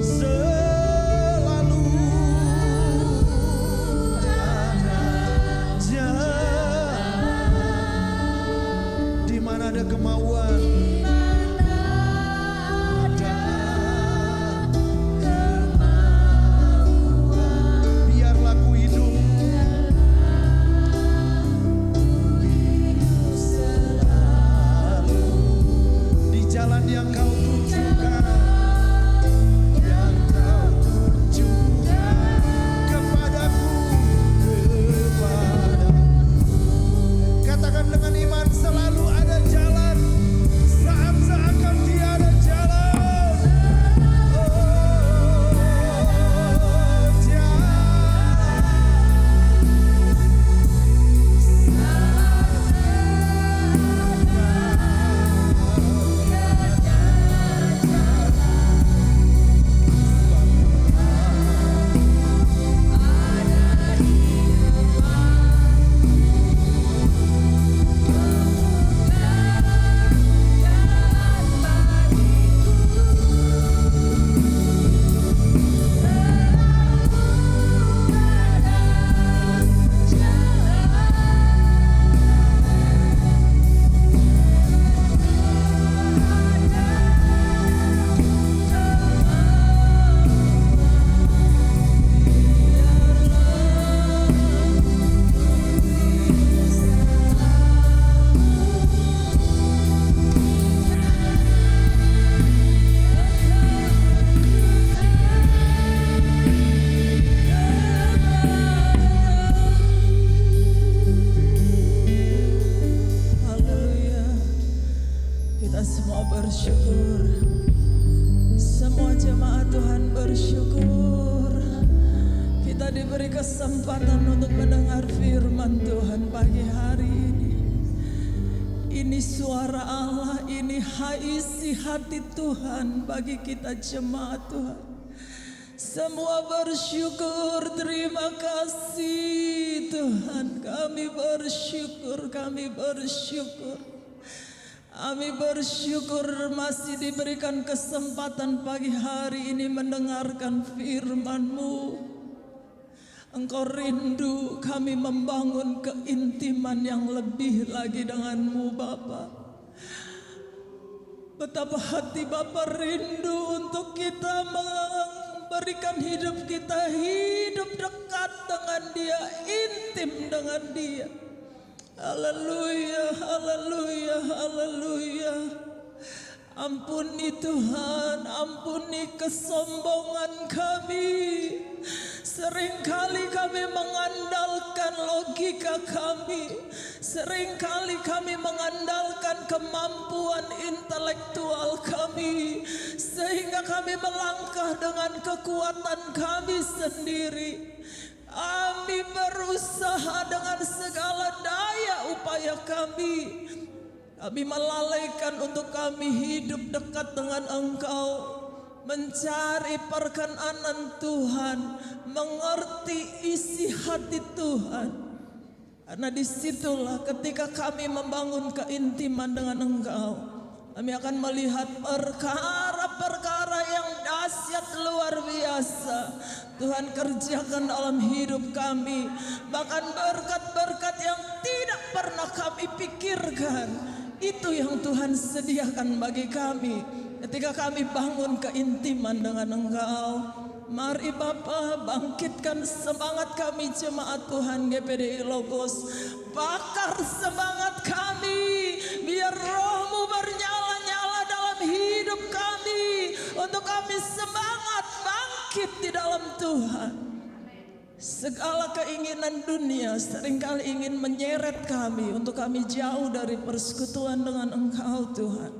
Selalu ada jalan. Di mana ada kemauan, biarlah ku hidup selalu di jalan yang Kau tunjukkan, yang Kau tunjukkan kepadaku. Katakan dengan iman, selalu ada jalan saat seakan tiada bersyukur. Semua jemaat Tuhan bersyukur. Kita diberi kesempatan untuk mendengar firman Tuhan pagi hari ini. Ini suara Allah, ini isi hati Tuhan bagi kita jemaat Tuhan. Semua bersyukur, terima kasih Tuhan. Kami bersyukur, kami bersyukur. Kami bersyukur masih diberikan kesempatan pagi hari ini mendengarkan firman-Mu. Engkau rindu kami membangun keintiman yang lebih lagi dengan-Mu Bapa. Betapa hati Bapa rindu untuk kita memberikan hidup kita hidup dekat dengan Dia, intim dengan Dia. Haleluya, haleluya, haleluya. Ampuni Tuhan, ampuni kesombongan kami. Seringkali kami mengandalkan logika kami. Seringkali kami mengandalkan kemampuan intelektual kami. Sehingga kami melangkah dengan kekuatan kami sendiri. Kami berusaha dengan segala daya upaya kami. Kami melalaikan untuk kami hidup dekat dengan Engkau, mencari perkenanan Tuhan, mengerti isi hati Tuhan. Karena disitulah ketika kami membangun keintiman dengan Engkau, kami akan melihat perkara-perkara yang dahsyat luar biasa Tuhan kerjakan dalam hidup kami. Bahkan berkat-berkat yang tidak pernah kami pikirkan, itu yang Tuhan sediakan bagi kami ketika kami bangun keintiman dengan Engkau. Mari Bapa, bangkitkan semangat kami jemaat Tuhan GPDI Logos. Bakar semangat kami, biar Roh-Mu bernyala-nyala dalam hidup kami, untuk kami semangat bangkit di dalam Tuhan. Segala keinginan dunia seringkali ingin menyeret kami untuk kami jauh dari persekutuan dengan Engkau Tuhan.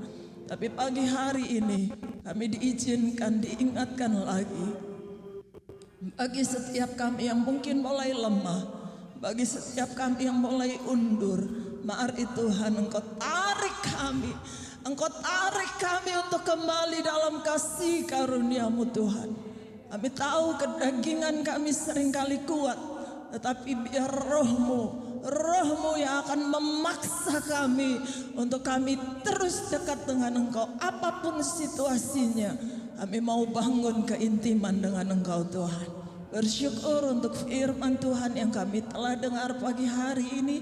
Tapi pagi hari ini kami diizinkan, diingatkan lagi. Bagi setiap kami yang mungkin mulai lemah, bagi setiap kami yang mulai undur, mari Tuhan Engkau tarik kami. Engkau tarik kami untuk kembali dalam kasih karunia-Mu Tuhan. Kami tahu kedagingan kami seringkali kuat, tetapi biar Roh-Mu yang akan memaksa kami untuk kami terus dekat dengan Engkau. Apapun situasinya, kami mau bangun keintiman dengan Engkau Tuhan. Bersyukur untuk firman Tuhan yang kami telah dengar pagi hari ini.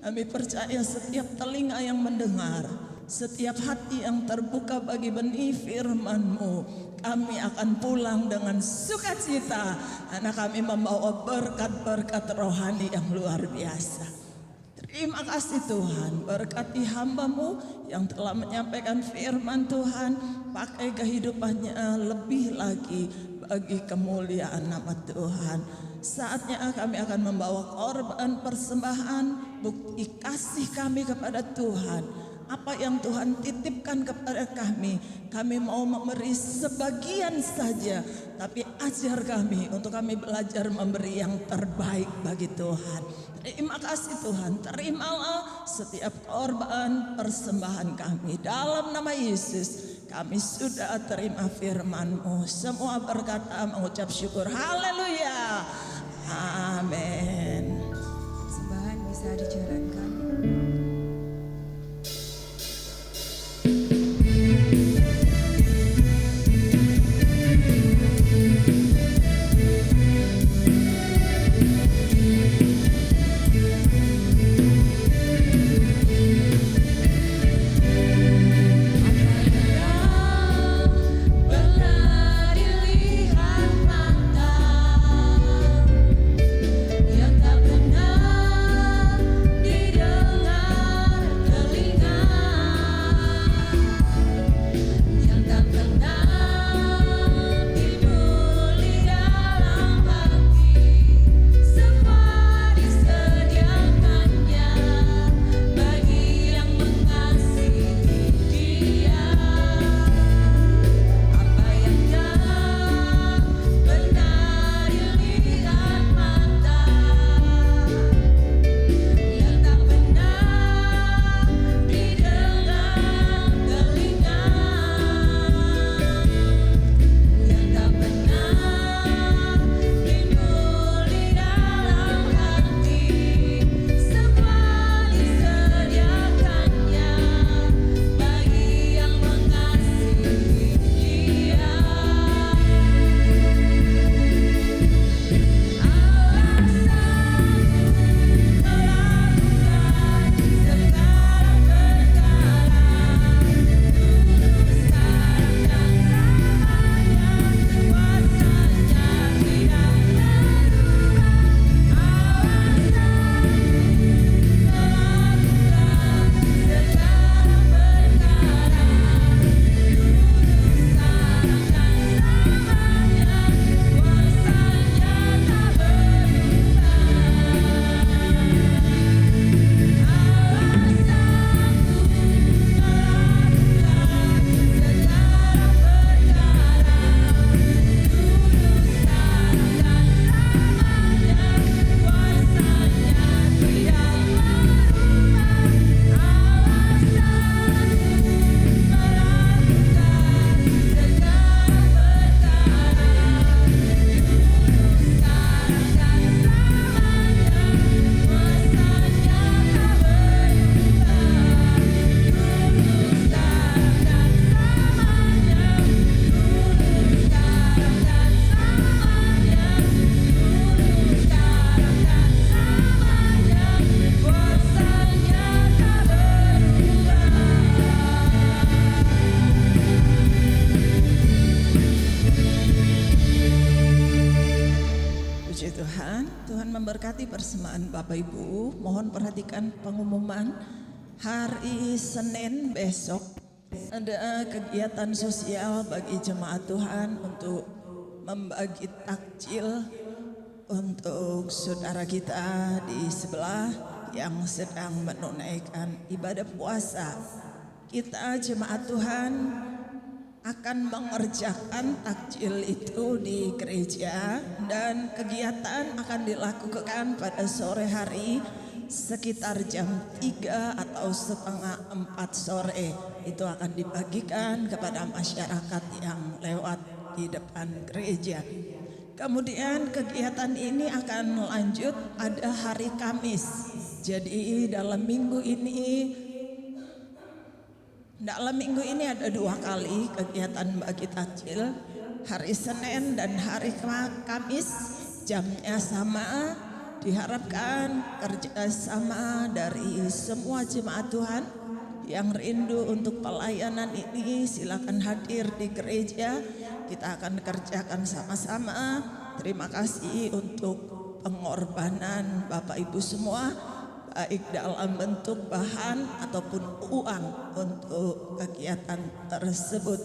Kami percaya setiap telinga yang mendengar, setiap hati yang terbuka bagi benih firman-Mu, kami akan pulang dengan sukacita karena kami membawa berkat-berkat rohani yang luar biasa. Terima kasih Tuhan, berkati hamba-Mu yang telah menyampaikan firman Tuhan, pakai kehidupannya lebih lagi bagi kemuliaan nama Tuhan. Saatnya kami akan membawa korban persembahan, bukti kasih kami kepada Tuhan. Apa yang Tuhan titipkan kepada kami mau memberi sebagian saja, tapi ajar kami untuk kami belajar memberi yang terbaik bagi Tuhan. Terima kasih Tuhan, terimalah setiap korban persembahan kami. Dalam nama Yesus kami sudah terima firman-Mu. Semua berkata mengucap syukur. Haleluya. Amin. Sembahan bisa dijalankan. Yang tak pernah didengar. Tuhan memberkati persembahan Bapak Ibu. Mohon perhatikan pengumuman. Hari Senin besok ada kegiatan sosial bagi jemaat Tuhan untuk membagi takjil untuk saudara kita di sebelah yang sedang menunaikan ibadah puasa. Kita jemaat Tuhan akan mengerjakan takjil itu di gereja, dan kegiatan akan dilakukan pada sore hari sekitar jam 3 atau setengah 4 sore. Itu akan dibagikan kepada masyarakat yang lewat di depan gereja. Kemudian kegiatan ini akan lanjut pada hari Kamis. Jadi dalam minggu ini ada 2 kali kegiatan bagi takjil. Hari Senin dan hari Kamis jamnya sama. Diharapkan kerjasama dari semua jemaat Tuhan yang rindu untuk pelayanan ini. Silakan hadir di gereja. Kita akan kerjakan sama-sama. Terima kasih untuk pengorbanan Bapak Ibu semua, baik dalam bentuk bahan ataupun uang untuk kegiatan tersebut.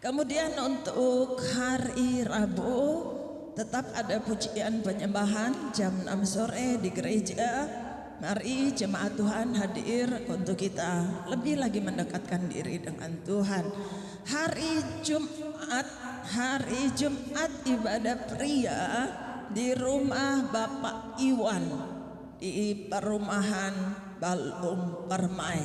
Kemudian untuk hari Rabu tetap ada pujian penyembahan jam 6 sore di gereja. Mari jemaat Tuhan hadir untuk kita lebih lagi mendekatkan diri dengan Tuhan. Hari Jumat ibadah pria di rumah Bapak Iwan di perumahan Balung Permai.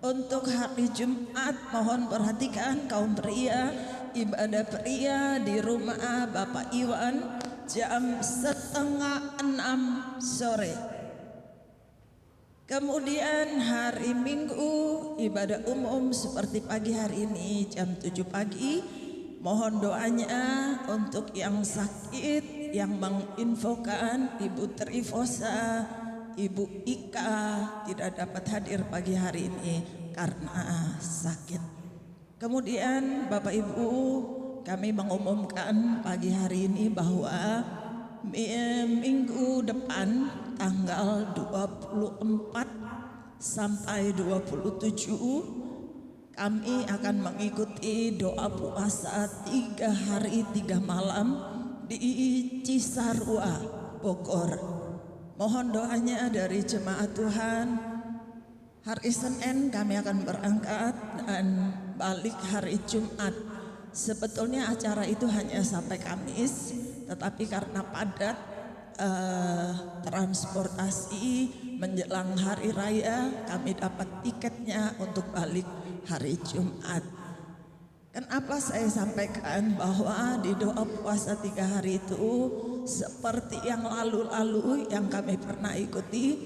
Untuk hari Jumat mohon perhatikan kaum pria, ibadah pria di rumah Bapak Iwan jam 5:30 sore. Kemudian hari Minggu ibadah umum seperti pagi hari ini jam 7 pagi. Mohon doanya untuk yang sakit, yang menginfokan Ibu Trifosa, Ibu Ika tidak dapat hadir pagi hari ini karena sakit. Kemudian Bapak Ibu, kami mengumumkan pagi hari ini bahwa minggu depan tanggal 24 sampai 27 kami akan mengikuti doa puasa 3 hari 3 malam di Cisarua, Bogor. Mohon doanya dari jemaat Tuhan. Hari Senin kami akan berangkat dan balik hari Jumat. Sebetulnya acara itu hanya sampai Kamis, tetapi karena padat transportasi menjelang hari raya, kami dapat tiketnya untuk balik hari Jumat. Kenapa saya sampaikan bahwa di doa puasa 3 hari itu seperti yang lalu-lalu yang kami pernah ikuti,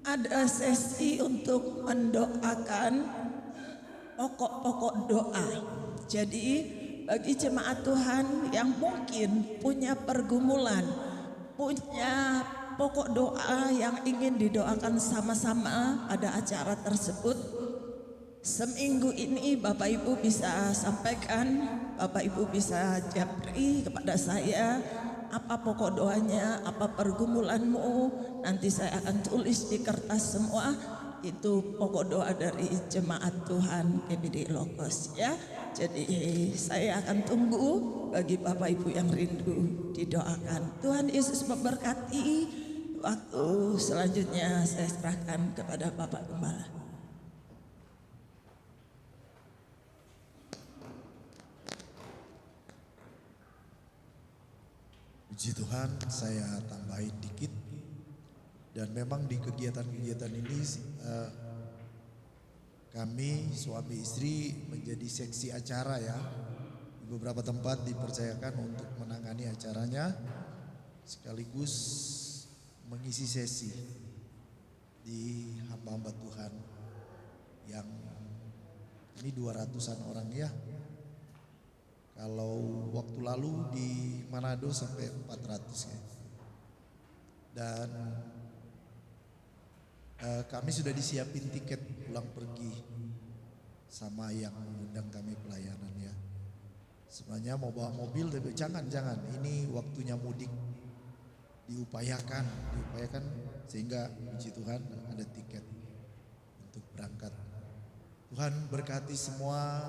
ada sesi untuk mendoakan pokok-pokok doa. Jadi bagi jemaat Tuhan yang mungkin punya pergumulan, punya pokok doa yang ingin didoakan sama-sama pada acara tersebut, seminggu ini Bapak Ibu bisa sampaikan, Bapak Ibu bisa japri kepada saya apa pokok doanya, apa pergumulanmu. Nanti saya akan tulis di kertas semua. Itu pokok doa dari jemaat Tuhan GBD Logos ya. Jadi saya akan tunggu bagi Bapak Ibu yang rindu didoakan. Tuhan Yesus memberkati. Waktu selanjutnya saya serahkan kepada Bapak Gembala. Puji Tuhan, saya tambahin dikit. Dan memang di kegiatan-kegiatan ini kami suami istri menjadi seksi acara ya. Di beberapa tempat dipercayakan untuk menangani acaranya sekaligus mengisi sesi di hamba-hamba Tuhan yang ini 200-an orang ya. Kalau waktu lalu di Manado sampai 400 ya. Dan kami sudah disiapin tiket pulang pergi sama yang mengundang kami pelayanan ya. Sebenarnya mau bawa mobil tapi jangan, ini waktunya mudik. diupayakan sehingga puji Tuhan ada tiket untuk berangkat. Tuhan berkati semua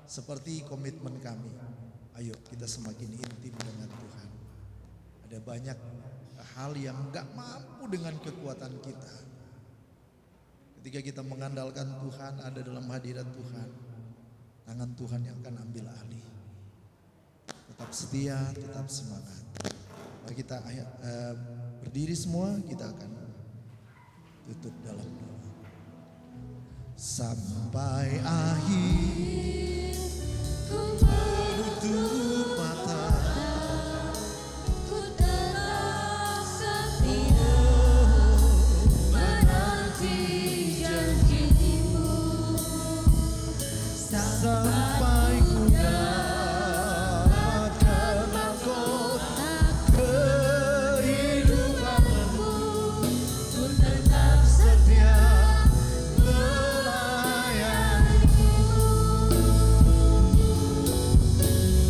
seperti komitmen kami. Ayo kita semakin intim dengan Tuhan. Ada banyak hal yang gak mampu dengan kekuatan kita. Ketika kita mengandalkan Tuhan, ada dalam hadirat Tuhan, tangan Tuhan yang akan ambil alih. Tetap setia, tetap semangat. Mari kita berdiri semua, kita akan tutup dalam doa. Sampai akhir menutup mata, Ku tetap setia menanti janjimu sampai ku dapatkan mahkota kehidupanmu. Ku tetap Setia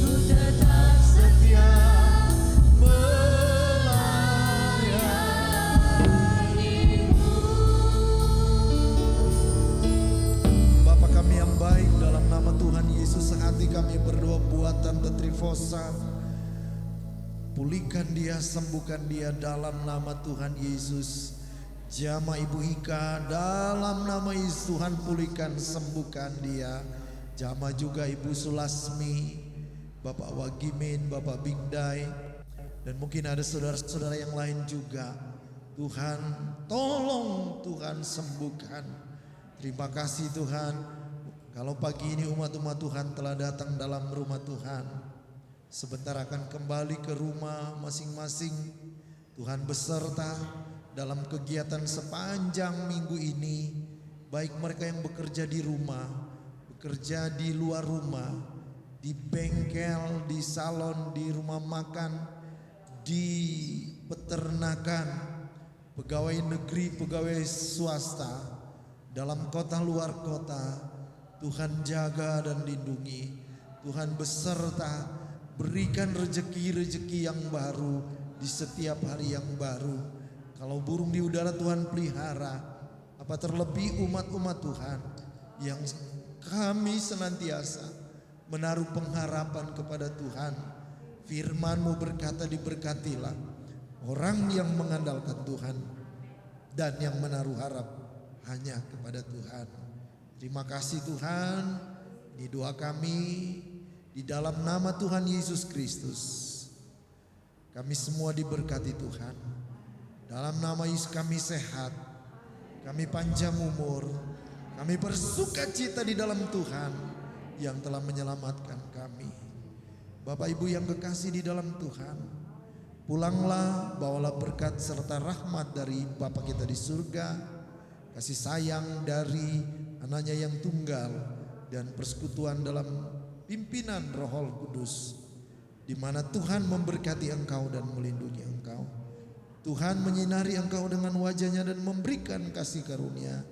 Ku tetap setia Bapa kami yang baik, dalam nama Tuhan Yesus sehati kami berdoa buat Tante Trifosa. Pulihkan dia, sembuhkan dia dalam nama Tuhan Yesus. Jama Ibu Ika, dalam nama Yesus Tuhan pulihkan, sembuhkan dia. Jama juga Ibu Sulasmi, Bapak Wagimin, Bapak Bingdai, dan mungkin ada saudara-saudara yang lain juga. Tuhan tolong, Tuhan sembuhkan. Terima kasih Tuhan. Kalau pagi ini umat-umat Tuhan telah datang dalam rumah Tuhan, sebentar akan kembali ke rumah masing-masing. Tuhan beserta dalam kegiatan sepanjang minggu ini, baik mereka yang bekerja di rumah, bekerja di luar rumah, di bengkel, di salon, di rumah makan, di peternakan, pegawai negeri, pegawai swasta, dalam kota luar kota. Tuhan jaga dan lindungi. Tuhan beserta, berikan rejeki-rejeki yang baru di setiap hari yang baru. Kalau burung di udara Tuhan pelihara, apa terlebih umat-umat Tuhan yang kami senantiasa menaruh pengharapan kepada Tuhan. Firman-Mu berkata, diberkatilah orang yang mengandalkan Tuhan dan yang menaruh harap hanya kepada Tuhan. Terima kasih Tuhan. Ini doa kami di dalam nama Tuhan Yesus Kristus. Kami semua diberkati Tuhan. Dalam nama Yesus kami sehat, kami panjang umur, kami bersuka cita di dalam Tuhan yang telah menyelamatkan kami. Bapak Ibu yang kekasih di dalam Tuhan, pulanglah, bawalah berkat serta rahmat dari Bapa kita di surga, kasih sayang dari anaknya yang tunggal, dan persekutuan dalam pimpinan Roh Kudus, di mana Tuhan memberkati engkau dan melindungi engkau. Tuhan menyinari engkau dengan wajahnya dan memberikan kasih karunia.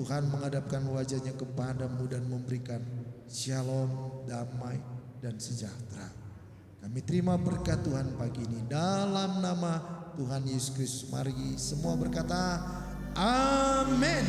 Tuhan menghadapkan wajahnya kepadamu dan memberikan shalom, damai, dan sejahtera. Kami terima berkat Tuhan pagi ini dalam nama Tuhan Yesus Kristus. Mari semua berkata amin.